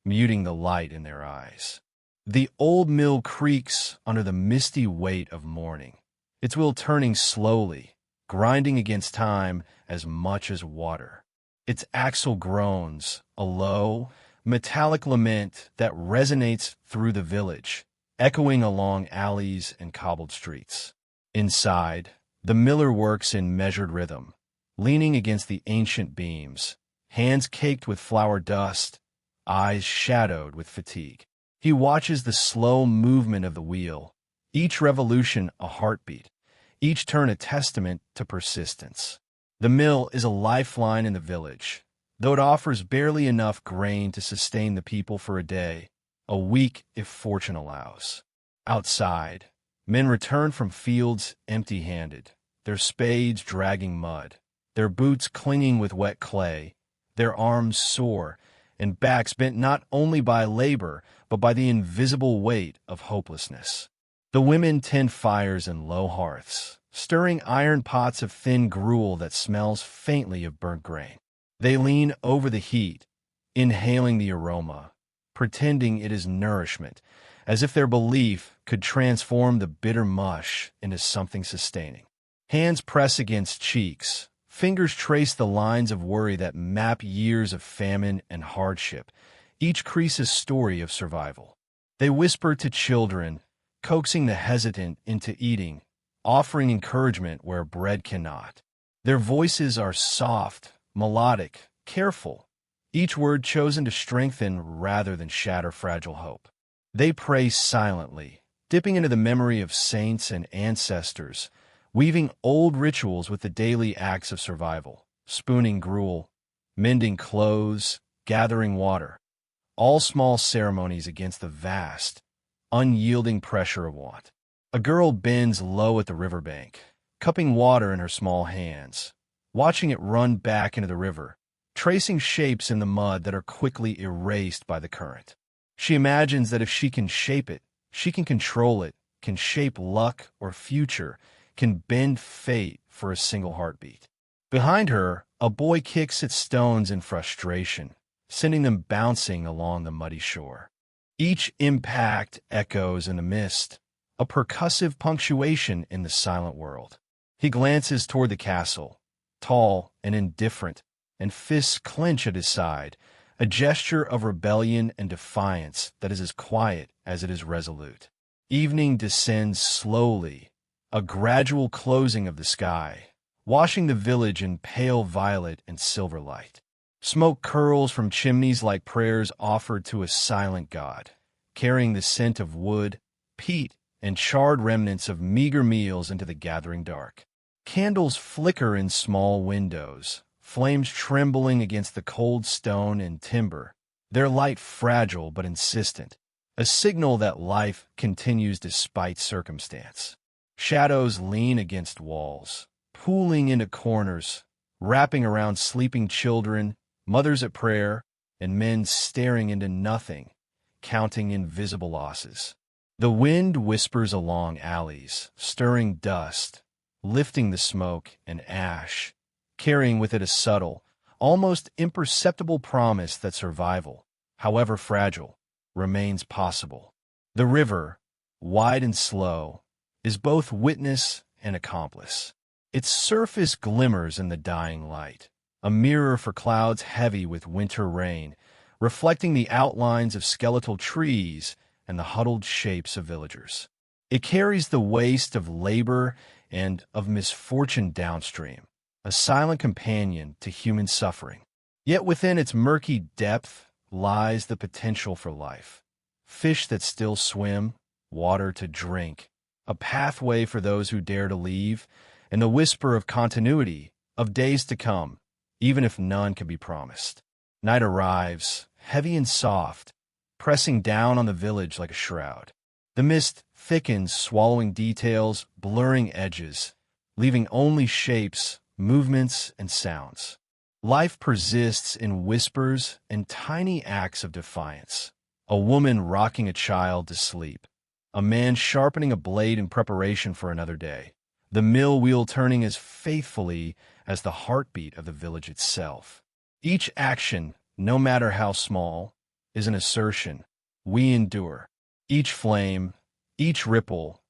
muting the light in their eyes. The old mill creaks under the misty weight of morning, its wheel turning slowly, grinding against time as much as water. Its axle groans, a low, metallic lament that resonates through the village, echoing along alleys and cobbled streets. Inside, the miller works in measured rhythm, leaning against the ancient beams, hands caked with flour dust, eyes shadowed with fatigue. He watches the slow movement of the wheel, each revolution a heartbeat, each turn a testament to persistence. The mill is a lifeline in the village, though it offers barely enough grain to sustain the people for a day, a week if fortune allows. Outside, men return from fields empty-handed, their spades dragging mud, their boots clinging with wet clay, their arms sore, and backs bent not only by labor, but by the invisible weight of hopelessness. The women tend fires in low hearths, stirring iron pots of thin gruel that smells faintly of burnt grain. They lean over the heat, inhaling the aroma, pretending it is nourishment, as if their belief could transform the bitter mush into something sustaining. Hands press against cheeks, fingers trace the lines of worry that map years of famine and hardship, each crease a story of survival. They whisper to children, coaxing the hesitant into eating, offering encouragement where bread cannot. Their voices are soft, melodic, careful, each word chosen to strengthen rather than shatter fragile hope. They pray silently, dipping into the memory of saints and ancestors, weaving old rituals with the daily acts of survival, spooning gruel, mending clothes, gathering water. all small ceremonies against the vast, unyielding pressure of want. A girl bends low at the riverbank, cupping water in her small hands, watching it run back into the river, tracing shapes in the mud that are quickly erased by the current. She imagines that if she can shape it, she can control it, can shape luck or future, can bend fate for a single heartbeat. Behind her, a boy kicks at stones in frustration, sending them bouncing along the muddy shore. Each impact echoes in the mist, a percussive punctuation in the silent world. He glances toward the castle, tall and indifferent, and fists clench at his side, a gesture of rebellion and defiance that is as quiet as it is resolute. Evening descends slowly, a gradual closing of the sky, washing the village in pale violet and silver light. Smoke curls from chimneys like prayers offered to a silent God, carrying the scent of wood, peat, and charred remnants of meager meals into the gathering dark. Candles flicker in small windows, flames trembling against the cold stone and timber, their light fragile but insistent, a signal that life continues despite circumstance. Shadows lean against walls, pooling into corners, wrapping around sleeping children, mothers at prayer, and men staring into nothing, counting invisible losses. The wind whispers along alleys, stirring dust, lifting the smoke and ash, carrying with it a subtle, almost imperceptible promise that survival, however fragile, remains possible. The river, wide and slow, is both witness and accomplice. Its surface glimmers in the dying light, a mirror for clouds heavy with winter rain, reflecting the outlines of skeletal trees and the huddled shapes of villagers. It carries the waste of labor and of misfortune downstream, a silent companion to human suffering. Yet within its murky depth lies the potential for life. Fish that still swim, water to drink, a pathway for those who dare to leave, and the whisper of continuity, of days to come, even if none can be promised. Night arrives, heavy and soft, pressing down on the village like a shroud. The mist thickens, swallowing details, blurring edges, leaving only shapes, movements, and sounds. Life persists in whispers and tiny acts of defiance. A woman rocking a child to sleep. A man sharpening a blade in preparation for another day. The mill wheel turning as faithfully as the heartbeat of the village itself. Each action, no matter how small, is an assertion. We endure. Each flame, each ripple,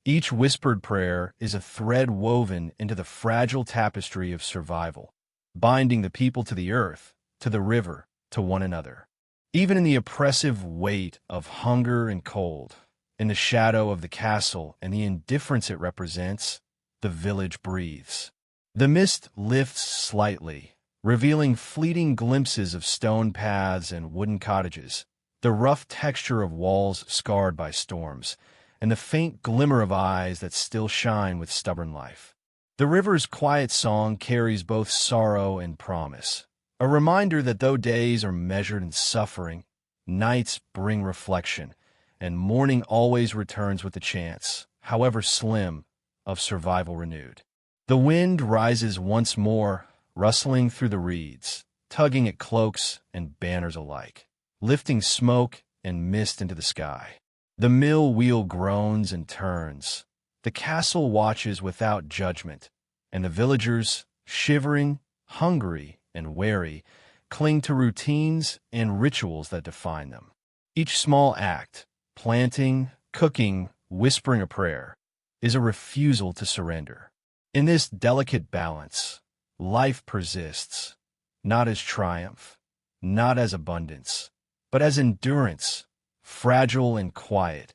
each whispered prayer is a thread woven into the fragile tapestry of survival, binding the people to the earth, to the river, to one another. Even in the oppressive weight of hunger and cold, in the shadow of the castle and the indifference it represents, the village breathes. The mist lifts slightly, revealing fleeting glimpses of stone paths and wooden cottages, the rough texture of walls scarred by storms, and the faint glimmer of eyes that still shine with stubborn life. The river's quiet song carries both sorrow and promise, a reminder that though days are measured in suffering, nights bring reflection, and morning always returns with the chance, however slim, of survival renewed. The wind rises once more, rustling through the reeds, tugging at cloaks and banners alike, lifting smoke and mist into the sky. The mill wheel groans and turns. The castle watches without judgment, and the villagers, shivering, hungry, and wary, cling to routines and rituals that define them. Each small act, planting, cooking, whispering a prayer, is a refusal to surrender. In this delicate balance, life persists, not as triumph, not as abundance, but as endurance, fragile and quiet,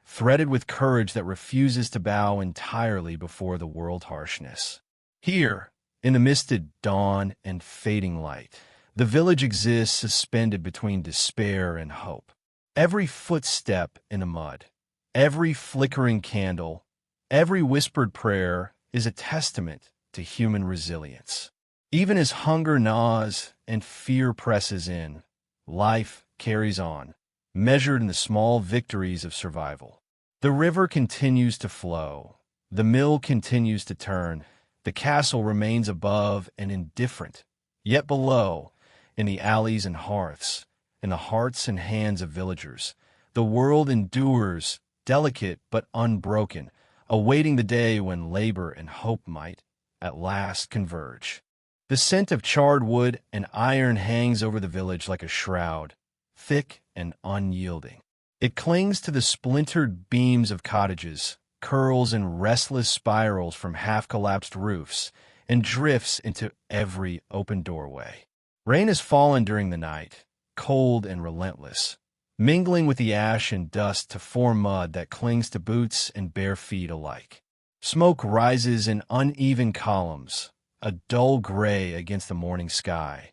threaded with courage that refuses to bow entirely before the world harshness. Here, in the misted dawn and fading light, the village exists suspended between despair and hope. Every footstep in the mud, every flickering candle, every whispered prayer is a testament to human resilience. Even as hunger gnaws and fear presses in, life carries on, measured in the small victories of survival. The river continues to flow. The mill continues to turn. The castle remains above and indifferent. Yet below, in the alleys and hearths, in the hearts and hands of villagers, the world endures, delicate but unbroken, awaiting the day when labor and hope might, at last, converge. The scent of charred wood and iron hangs over the village like a shroud, thick and unyielding. It clings to the splintered beams of cottages, curls in restless spirals from half-collapsed roofs, and drifts into every open doorway. Rain has fallen during the night, cold and relentless, mingling with the ash and dust to form mud that clings to boots and bare feet alike. Smoke rises in uneven columns, a dull gray against the morning sky,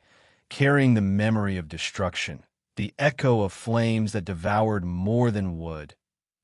carrying the memory of destruction, the echo of flames that devoured more than wood,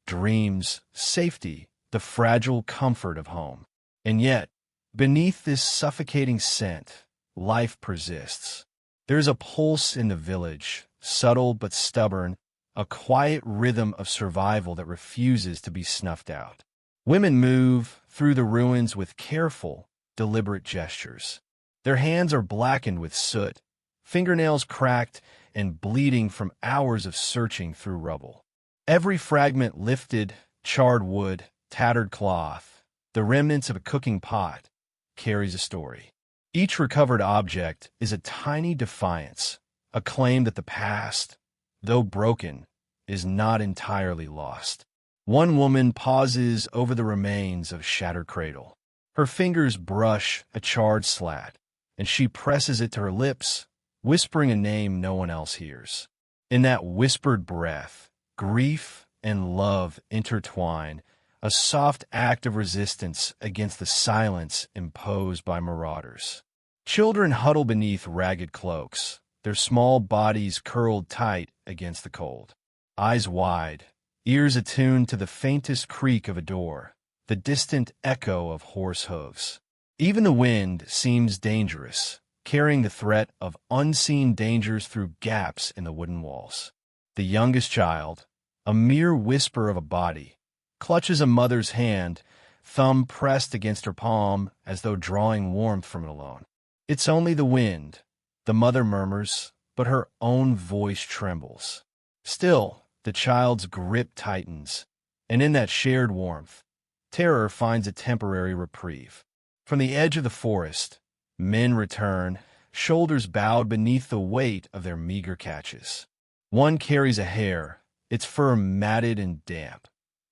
dreams, safety, the fragile comfort of home. And yet, beneath this suffocating scent, life persists. There is a pulse in the village, subtle but stubborn, a quiet rhythm of survival that refuses to be snuffed out. Women move through the ruins with careful, deliberate gestures. Their hands are blackened with soot, fingernails cracked and bleeding from hours of searching through rubble. Every fragment lifted, charred wood, tattered cloth, the remnants of a cooking pot, carries a story. Each recovered object is a tiny defiance, a claim that the past, though broken, is not entirely lost. One woman pauses over the remains of a shattered cradle. Her fingers brush a charred slat, and she presses it to her lips, whispering a name no one else hears. In that whispered breath, grief and love intertwine, a soft act of resistance against the silence imposed by marauders. Children huddle beneath ragged cloaks, their small bodies curled tight against the cold. Eyes wide, ears attuned to the faintest creak of a door, the distant echo of horse hooves. Even the wind seems dangerous, carrying the threat of unseen dangers through gaps in the wooden walls. The youngest child, a mere whisper of a body, clutches a mother's hand, thumb pressed against her palm as though drawing warmth from it alone. It's only the wind, the mother murmurs, but her own voice trembles. Still, the child's grip tightens, and in that shared warmth, terror finds a temporary reprieve. From the edge of the forest, men return, shoulders bowed beneath the weight of their meager catches. One carries a hare, its fur matted and damp.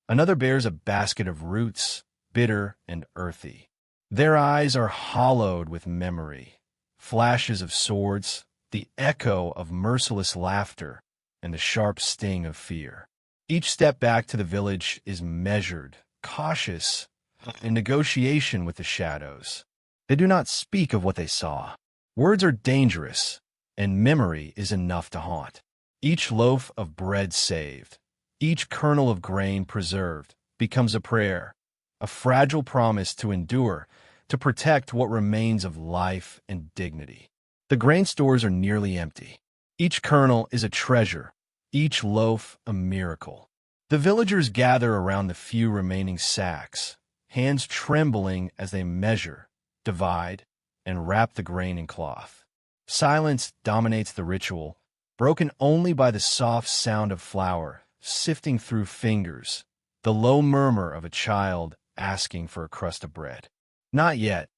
Another bears a basket of roots, bitter and earthy. Their eyes are hollowed with memory, flashes of swords, the echo of merciless laughter, and the sharp sting of fear. Each step back to the village is measured, cautious, in negotiation with the shadows. They do not speak of what they saw. Words are dangerous, and memory is enough to haunt. Each loaf of bread saved, each kernel of grain preserved, becomes a prayer, a fragile promise to endure, to protect what remains of life and dignity. The grain stores are nearly empty. Each kernel is a treasure, each loaf a miracle. The villagers gather around the few remaining sacks, hands trembling as they measure, divide, and wrap the grain in cloth. Silence dominates the ritual, broken only by the soft sound of flour sifting through fingers, the low murmur of a child asking for a crust of bread. Not yet.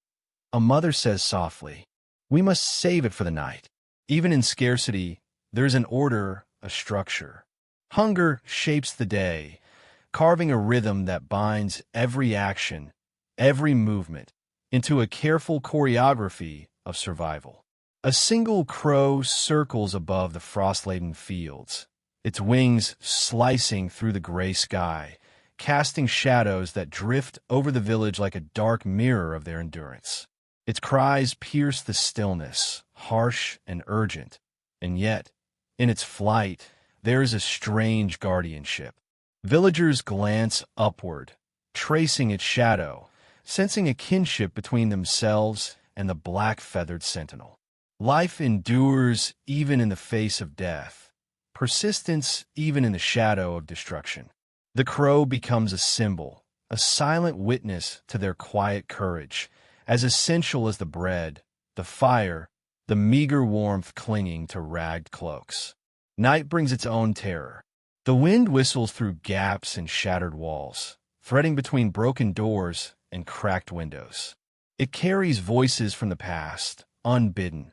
A mother says softly, "We must save it for the night." Even in scarcity, there is an order, a structure. Hunger shapes the day, carving a rhythm that binds every action, every movement, into a careful choreography of survival. A single crow circles above the frost-laden fields, its wings slicing through the gray sky, casting shadows that drift over the village like a dark mirror of their endurance. Its cries pierce the stillness, harsh and urgent, and yet, in its flight, there is a strange guardianship. Villagers glance upward, tracing its shadow, sensing a kinship between themselves and the black-feathered sentinel. Life endures even in the face of death, persistence even in the shadow of destruction. The crow becomes a symbol, a silent witness to their quiet courage, as essential as the bread, the fire, the meager warmth clinging to ragged cloaks. Night brings its own terror. The wind whistles through gaps in shattered walls, threading between broken doors and cracked windows. It carries voices from the past, unbidden.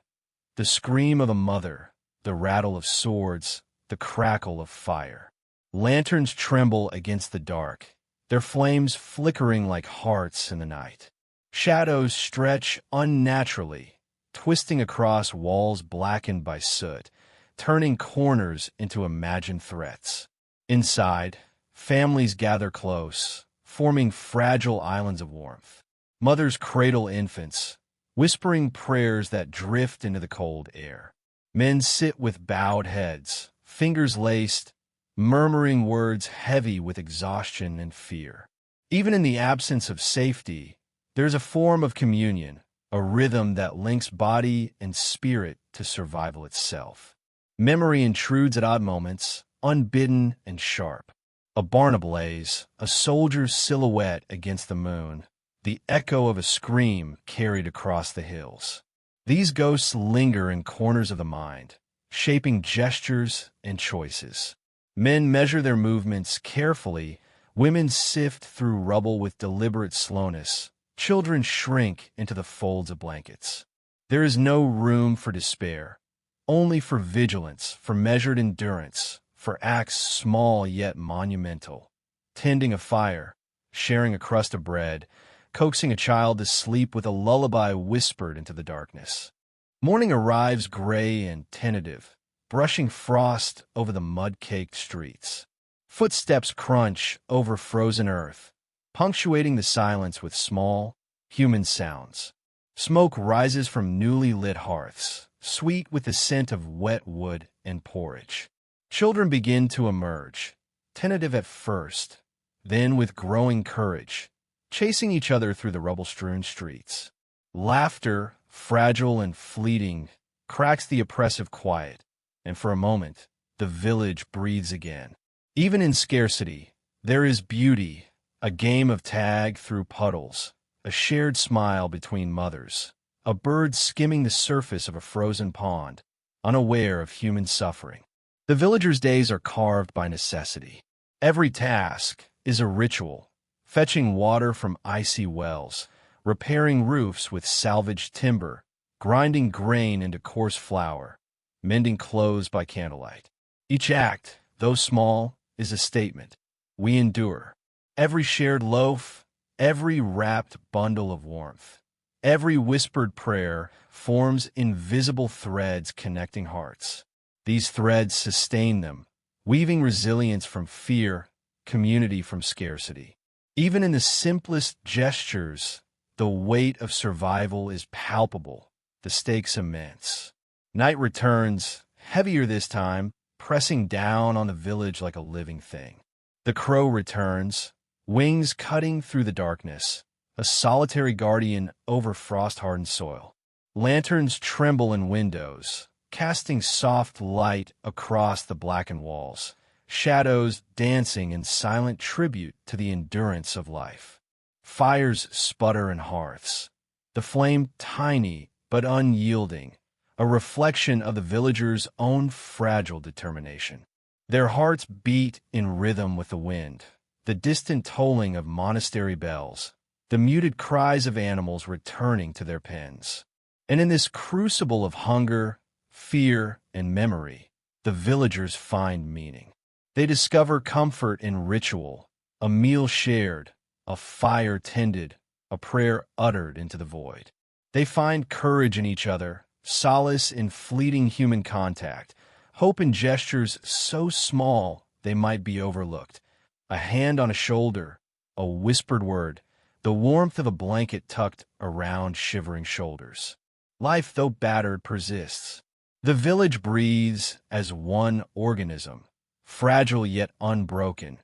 The scream of a mother, the rattle of swords, the crackle of fire. Lanterns tremble against the dark, their flames flickering like hearts in the night. Shadows stretch unnaturally, twisting across walls blackened by soot, turning corners into imagined threats. Inside, families gather close, forming fragile islands of warmth. Mothers cradle infants, whispering prayers that drift into the cold air. Men sit with bowed heads, fingers laced, murmuring words heavy with exhaustion and fear. Even in the absence of safety, there's a form of communion, a rhythm that links body and spirit to survival itself. Memory intrudes at odd moments, unbidden and sharp. A barn ablaze, a soldier's silhouette against the moon, the echo of a scream carried across the hills. These ghosts linger in corners of the mind, shaping gestures and choices. Men measure their movements carefully, women sift through rubble with deliberate slowness, children shrink into the folds of blankets. There is no room for despair, only for vigilance, for measured endurance, for acts small yet monumental. Tending a fire, sharing a crust of bread, coaxing a child to sleep with a lullaby whispered into the darkness. Morning arrives gray and tentative, brushing frost over the mud-caked streets. Footsteps crunch over frozen earth, punctuating the silence with small, human sounds. Smoke rises from newly lit hearths, sweet with the scent of wet wood and porridge. Children begin to emerge, tentative at first, then with growing courage, chasing each other through the rubble-strewn streets. Laughter, fragile and fleeting, cracks the oppressive quiet, and for a moment, the village breathes again. Even in scarcity, there is beauty, a game of tag through puddles, a shared smile between mothers, a bird skimming the surface of a frozen pond, unaware of human suffering. The villagers' days are carved by necessity. Every task is a ritual, fetching water from icy wells, repairing roofs with salvaged timber, grinding grain into coarse flour, mending clothes by candlelight. Each act, though small, is a statement. We endure. Every shared loaf, every wrapped bundle of warmth, every whispered prayer forms invisible threads connecting hearts. These threads sustain them, weaving resilience from fear, community from scarcity. Even in the simplest gestures, the weight of survival is palpable, the stakes immense. Night returns, heavier this time, pressing down on the village like a living thing. The crow returns, wings cutting through the darkness, a solitary guardian over frost-hardened soil. Lanterns tremble in windows, casting soft light across the blackened walls, shadows dancing in silent tribute to the endurance of life. Fires sputter in hearths, the flame tiny but unyielding, a reflection of the villagers' own fragile determination. Their hearts beat in rhythm with the wind, the distant tolling of monastery bells, the muted cries of animals returning to their pens. And in this crucible of hunger, fear, and memory, the villagers find meaning. They discover comfort in ritual, a meal shared, a fire tended, a prayer uttered into the void. They find courage in each other, solace in fleeting human contact, hope in gestures so small they might be overlooked. A hand on a shoulder, a whispered word, the warmth of a blanket tucked around shivering shoulders. Life, though battered, persists. The village breathes as one organism, fragile yet unbroken,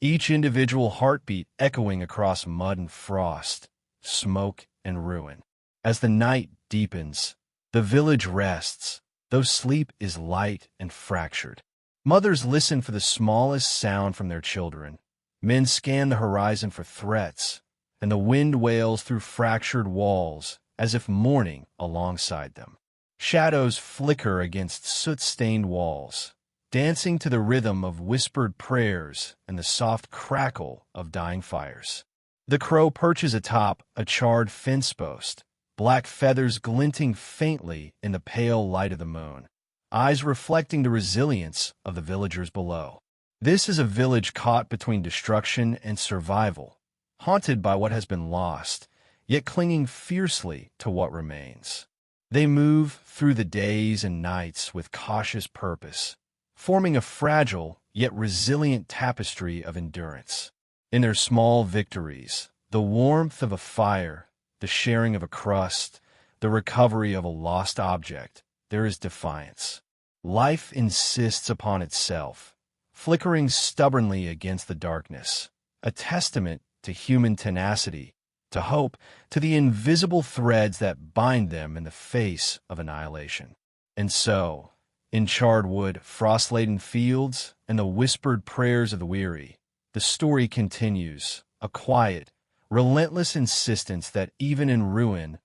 each individual heartbeat echoing across mud and frost, smoke and ruin. As the night deepens, the village rests, though sleep is light and fractured. Mothers listen for the smallest sound from their children. Men scan the horizon for threats, and the wind wails through fractured walls as if mourning alongside them. Shadows flicker against soot-stained walls, dancing to the rhythm of whispered prayers and the soft crackle of dying fires. The crow perches atop a charred fence post, black feathers glinting faintly in the pale light of the moon, eyes reflecting the resilience of the villagers below. This is a village caught between destruction and survival, haunted by what has been lost, yet clinging fiercely to what remains. They move through the days and nights with cautious purpose, forming a fragile yet resilient tapestry of endurance. In their small victories, the warmth of a fire, the sharing of a crust, the recovery of a lost object, there is defiance. Life insists upon itself, flickering stubbornly against the darkness, a testament to human tenacity, to hope, to the invisible threads that bind them in the face of annihilation. And so, in charred wood, frost-laden fields, and the whispered prayers of the weary, the story continues, a quiet, relentless insistence that even in ruin,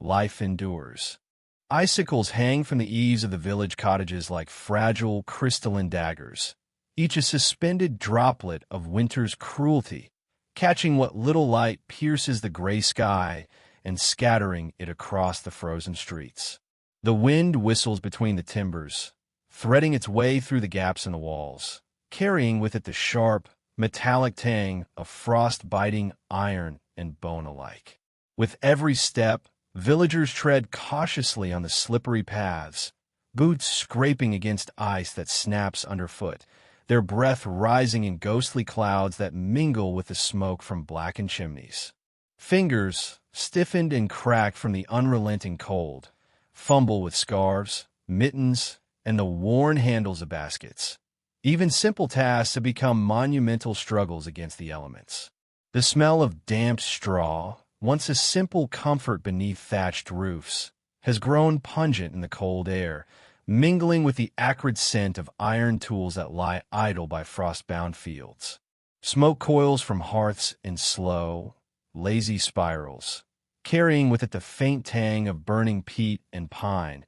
life endures. Icicles hang from the eaves of the village cottages like fragile, crystalline daggers, each a suspended droplet of winter's cruelty, catching what little light pierces the gray sky and scattering it across the frozen streets. The wind whistles between the timbers, threading its way through the gaps in the walls, carrying with it the sharp, metallic tang of frost-biting iron and bone alike. With every step, villagers tread cautiously on the slippery paths, boots scraping against ice that snaps underfoot, their breath rising in ghostly clouds that mingle with the smoke from blackened chimneys. Fingers, stiffened and cracked from the unrelenting cold, fumble with scarves, mittens, and the worn handles of baskets. Even simple tasks have become monumental struggles against the elements. The smell of damp straw, once a simple comfort beneath thatched roofs, has grown pungent in the cold air, mingling with the acrid scent of iron tools that lie idle by frost-bound fields. Smoke coils from hearths in slow, lazy spirals, carrying with it the faint tang of burning peat and pine,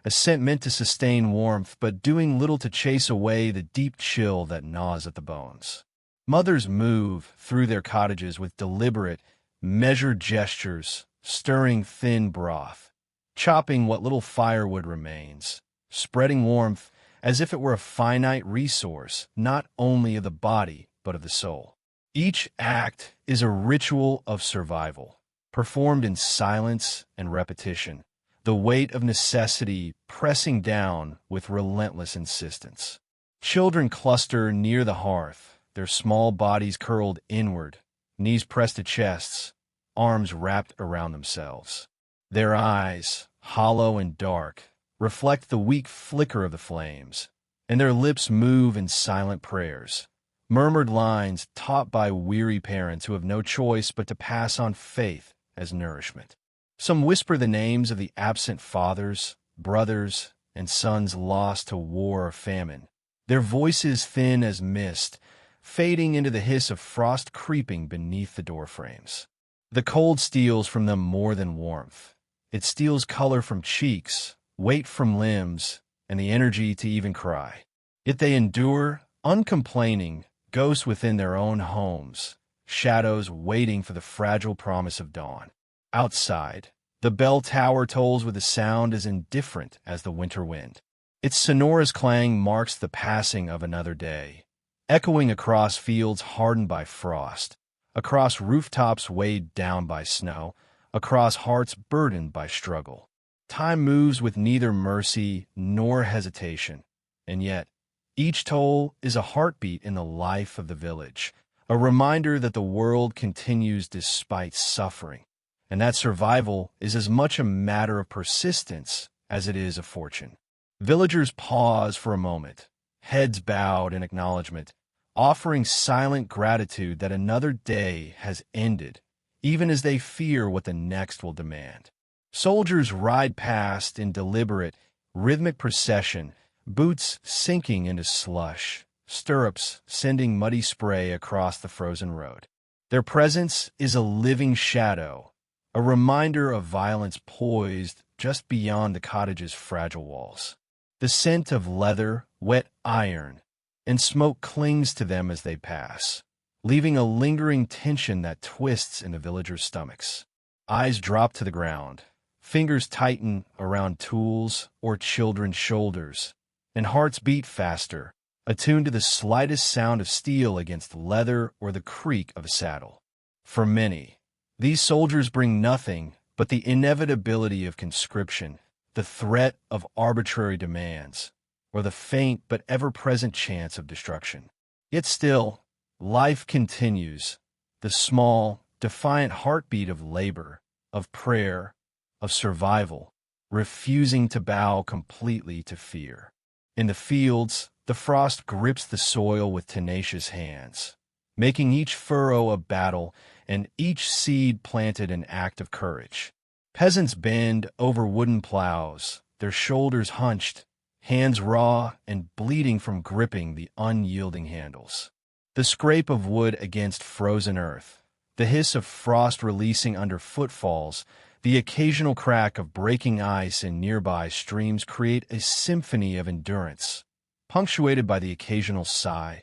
a scent meant to sustain warmth but doing little to chase away the deep chill that gnaws at the bones. Mothers move through their cottages with deliberate, measured gestures, stirring thin broth, chopping what little firewood remains, spreading warmth as if it were a finite resource, not only of the body, but of the soul. Each act is a ritual of survival, performed in silence and repetition, the weight of necessity pressing down with relentless insistence. Children cluster near the hearth, their small bodies curled inward, knees pressed to chests, arms wrapped around themselves. Their eyes, hollow and dark, reflect the weak flicker of the flames, and their lips move in silent prayers, murmured lines taught by weary parents who have no choice but to pass on faith as nourishment. Some whisper the names of the absent fathers, brothers, and sons lost to war or famine, their voices thin as mist, fading into the hiss of frost creeping beneath the doorframes. The cold steals from them more than warmth. It steals color from cheeks, weight from limbs, and the energy to even cry. Yet they endure, uncomplaining, ghosts within their own homes, shadows waiting for the fragile promise of dawn. Outside, the bell tower tolls with a sound as indifferent as the winter wind. Its sonorous clang marks the passing of another day, echoing across fields hardened by frost, across rooftops weighed down by snow, across hearts burdened by struggle. Time moves with neither mercy nor hesitation, and yet each toll is a heartbeat in the life of the village, a reminder that the world continues despite suffering, and that survival is as much a matter of persistence as it is of fortune. Villagers pause for a moment, heads bowed in acknowledgement, offering silent gratitude that another day has ended, even as they fear what the next will demand. Soldiers ride past in deliberate, rhythmic procession, boots sinking into slush, stirrups sending muddy spray across the frozen road. Their presence is a living shadow, a reminder of violence poised just beyond the cottage's fragile walls. The scent of leather, wet iron, and smoke clings to them as they pass, leaving a lingering tension that twists in the villagers' stomachs. Eyes drop to the ground, fingers tighten around tools or children's shoulders, and hearts beat faster, attuned to the slightest sound of steel against leather or the creak of a saddle. For many, these soldiers bring nothing but the inevitability of conscription, the threat of arbitrary demands, or the faint but ever-present chance of destruction. Yet still, life continues, the small, defiant heartbeat of labor, of prayer, of survival, refusing to bow completely to fear. In the fields, the frost grips the soil with tenacious hands, making each furrow a battle and each seed planted an act of courage. Peasants bend over wooden plows, their shoulders hunched, hands raw and bleeding from gripping the unyielding handles. The scrape of wood against frozen earth, the hiss of frost releasing under footfalls, the occasional crack of breaking ice in nearby streams create a symphony of endurance, punctuated by the occasional sigh,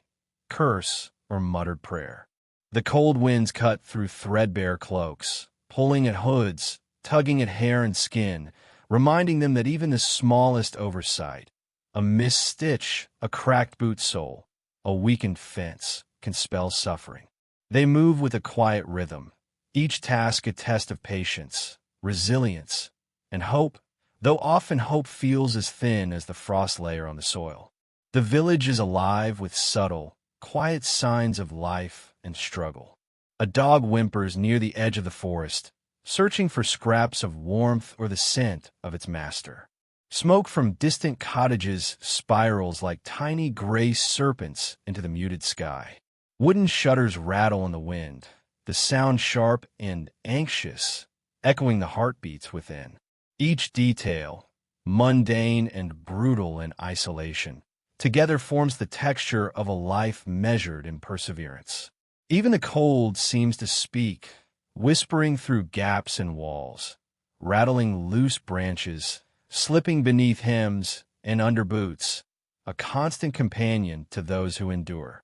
curse, or muttered prayer. The cold winds cut through threadbare cloaks, pulling at hoods, tugging at hair and skin, reminding them that even the smallest oversight, a missed stitch, a cracked boot sole, a weakened fence, can spell suffering. They move with a quiet rhythm, each task a test of patience, resilience, and hope, though often hope feels as thin as the frost layer on the soil. The village is alive with subtle, quiet signs of life and struggle. A dog whimpers near the edge of the forest, searching for scraps of warmth or the scent of its master. Smoke from distant cottages spirals like tiny gray serpents into the muted sky. Wooden shutters rattle in the wind, the sound sharp and anxious, echoing the heartbeats within. Each detail, mundane and brutal in isolation, together forms the texture of a life measured in perseverance. Even the cold seems to speak, whispering through gaps in walls, rattling loose branches, slipping beneath hems and under boots, a constant companion to those who endure.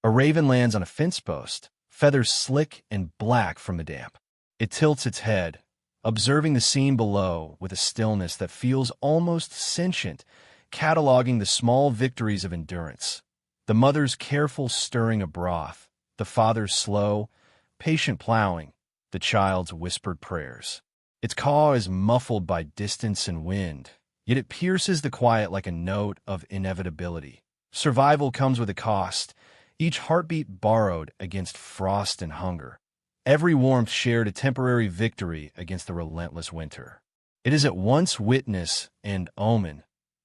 A raven lands on a fence post, feathers slick and black from the damp. It tilts its head, observing the scene below with a stillness that feels almost sentient, cataloging the small victories of endurance. The mother's careful stirring of broth, the father's slow, patient plowing, the child's whispered prayers. Its caw is muffled by distance and wind, yet it pierces the quiet like a note of inevitability. Survival comes with a cost, each heartbeat borrowed against frost and hunger. Every warmth shared a temporary victory against the relentless winter. It is at once witness and omen,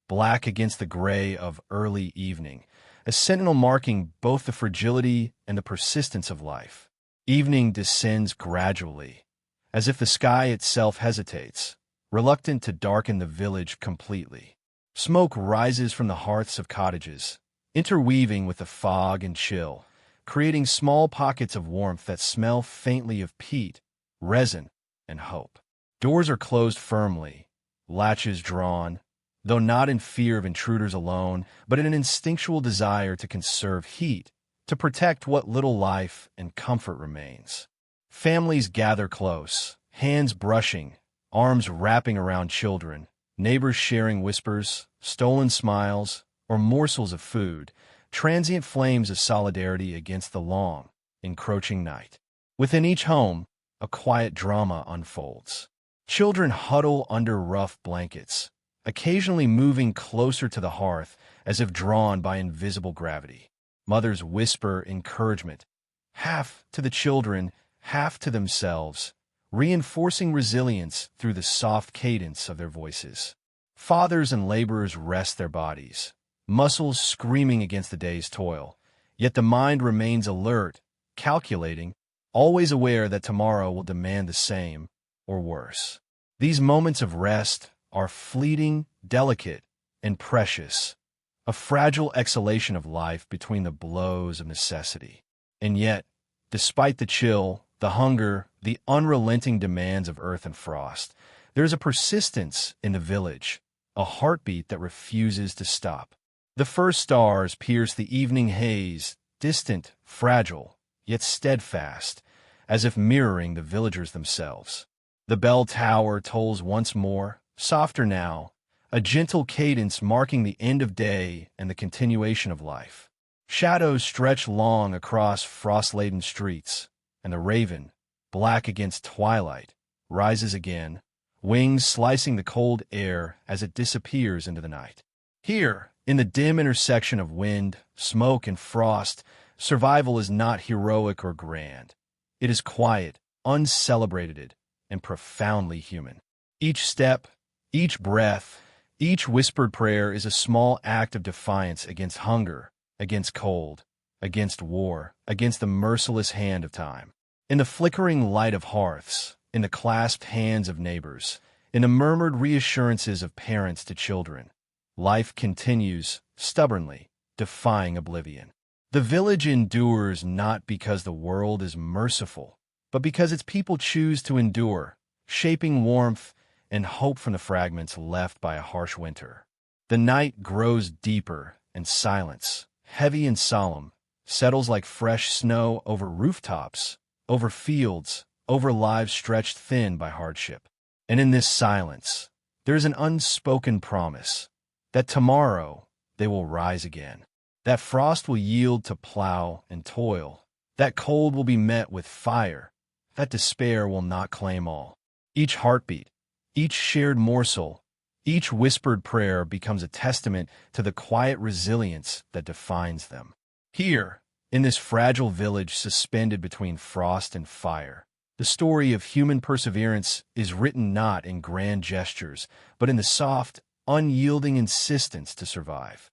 black against the gray of early evening, a sentinel marking both the fragility and the persistence of life. Evening descends gradually, as if the sky itself hesitates, reluctant to darken the village completely. Smoke rises from the hearths of cottages, interweaving with the fog and chill, creating small pockets of warmth that smell faintly of peat, resin, and hope. Doors are closed firmly, latches drawn, though not in fear of intruders alone, but in an instinctual desire to conserve heat, to protect what little life and comfort remains. Families gather close, hands brushing, arms wrapping around children, neighbors sharing whispers, stolen smiles, or morsels of food, transient flames of solidarity against the long, encroaching night. Within each home, a quiet drama unfolds. Children huddle under rough blankets, occasionally moving closer to the hearth as if drawn by invisible gravity. Mothers whisper encouragement, half to the children, half to themselves, reinforcing resilience through the soft cadence of their voices. Fathers and laborers rest their bodies, muscles screaming against the day's toil, yet the mind remains alert, calculating, always aware that tomorrow will demand the same, or worse. These moments of rest are fleeting, delicate, and precious, a fragile exhalation of life between the blows of necessity. And yet, despite the chill, the hunger, the unrelenting demands of earth and frost, there is a persistence in the village, a heartbeat that refuses to stop. The first stars pierce the evening haze, distant, fragile, yet steadfast, as if mirroring the villagers themselves. The bell tower tolls once more, softer now, a gentle cadence marking the end of day and the continuation of life. Shadows stretch long across frost-laden streets, and the raven, black against twilight, rises again, wings slicing the cold air as it disappears into the night. Here, in the dim intersection of wind, smoke, and frost, survival is not heroic or grand. It is quiet, uncelebrated, and profoundly human. Each step, each breath, each whispered prayer is a small act of defiance against hunger, against cold, against war, against the merciless hand of time. In the flickering light of hearths, in the clasped hands of neighbors, in the murmured reassurances of parents to children, life continues, stubbornly, defying oblivion. The village endures not because the world is merciful, but because its people choose to endure, shaping warmth and hope from the fragments left by a harsh winter. The night grows deeper, and silence, heavy and solemn, settles like fresh snow over rooftops, over fields, over lives stretched thin by hardship. And in this silence, there is an unspoken promise that tomorrow they will rise again, that frost will yield to plow and toil, that cold will be met with fire, that despair will not claim all. Each heartbeat, each shared morsel, each whispered prayer becomes a testament to the quiet resilience that defines them. Here, in this fragile village suspended between frost and fire, the story of human perseverance is written not in grand gestures, but in the soft, unyielding insistence to survive.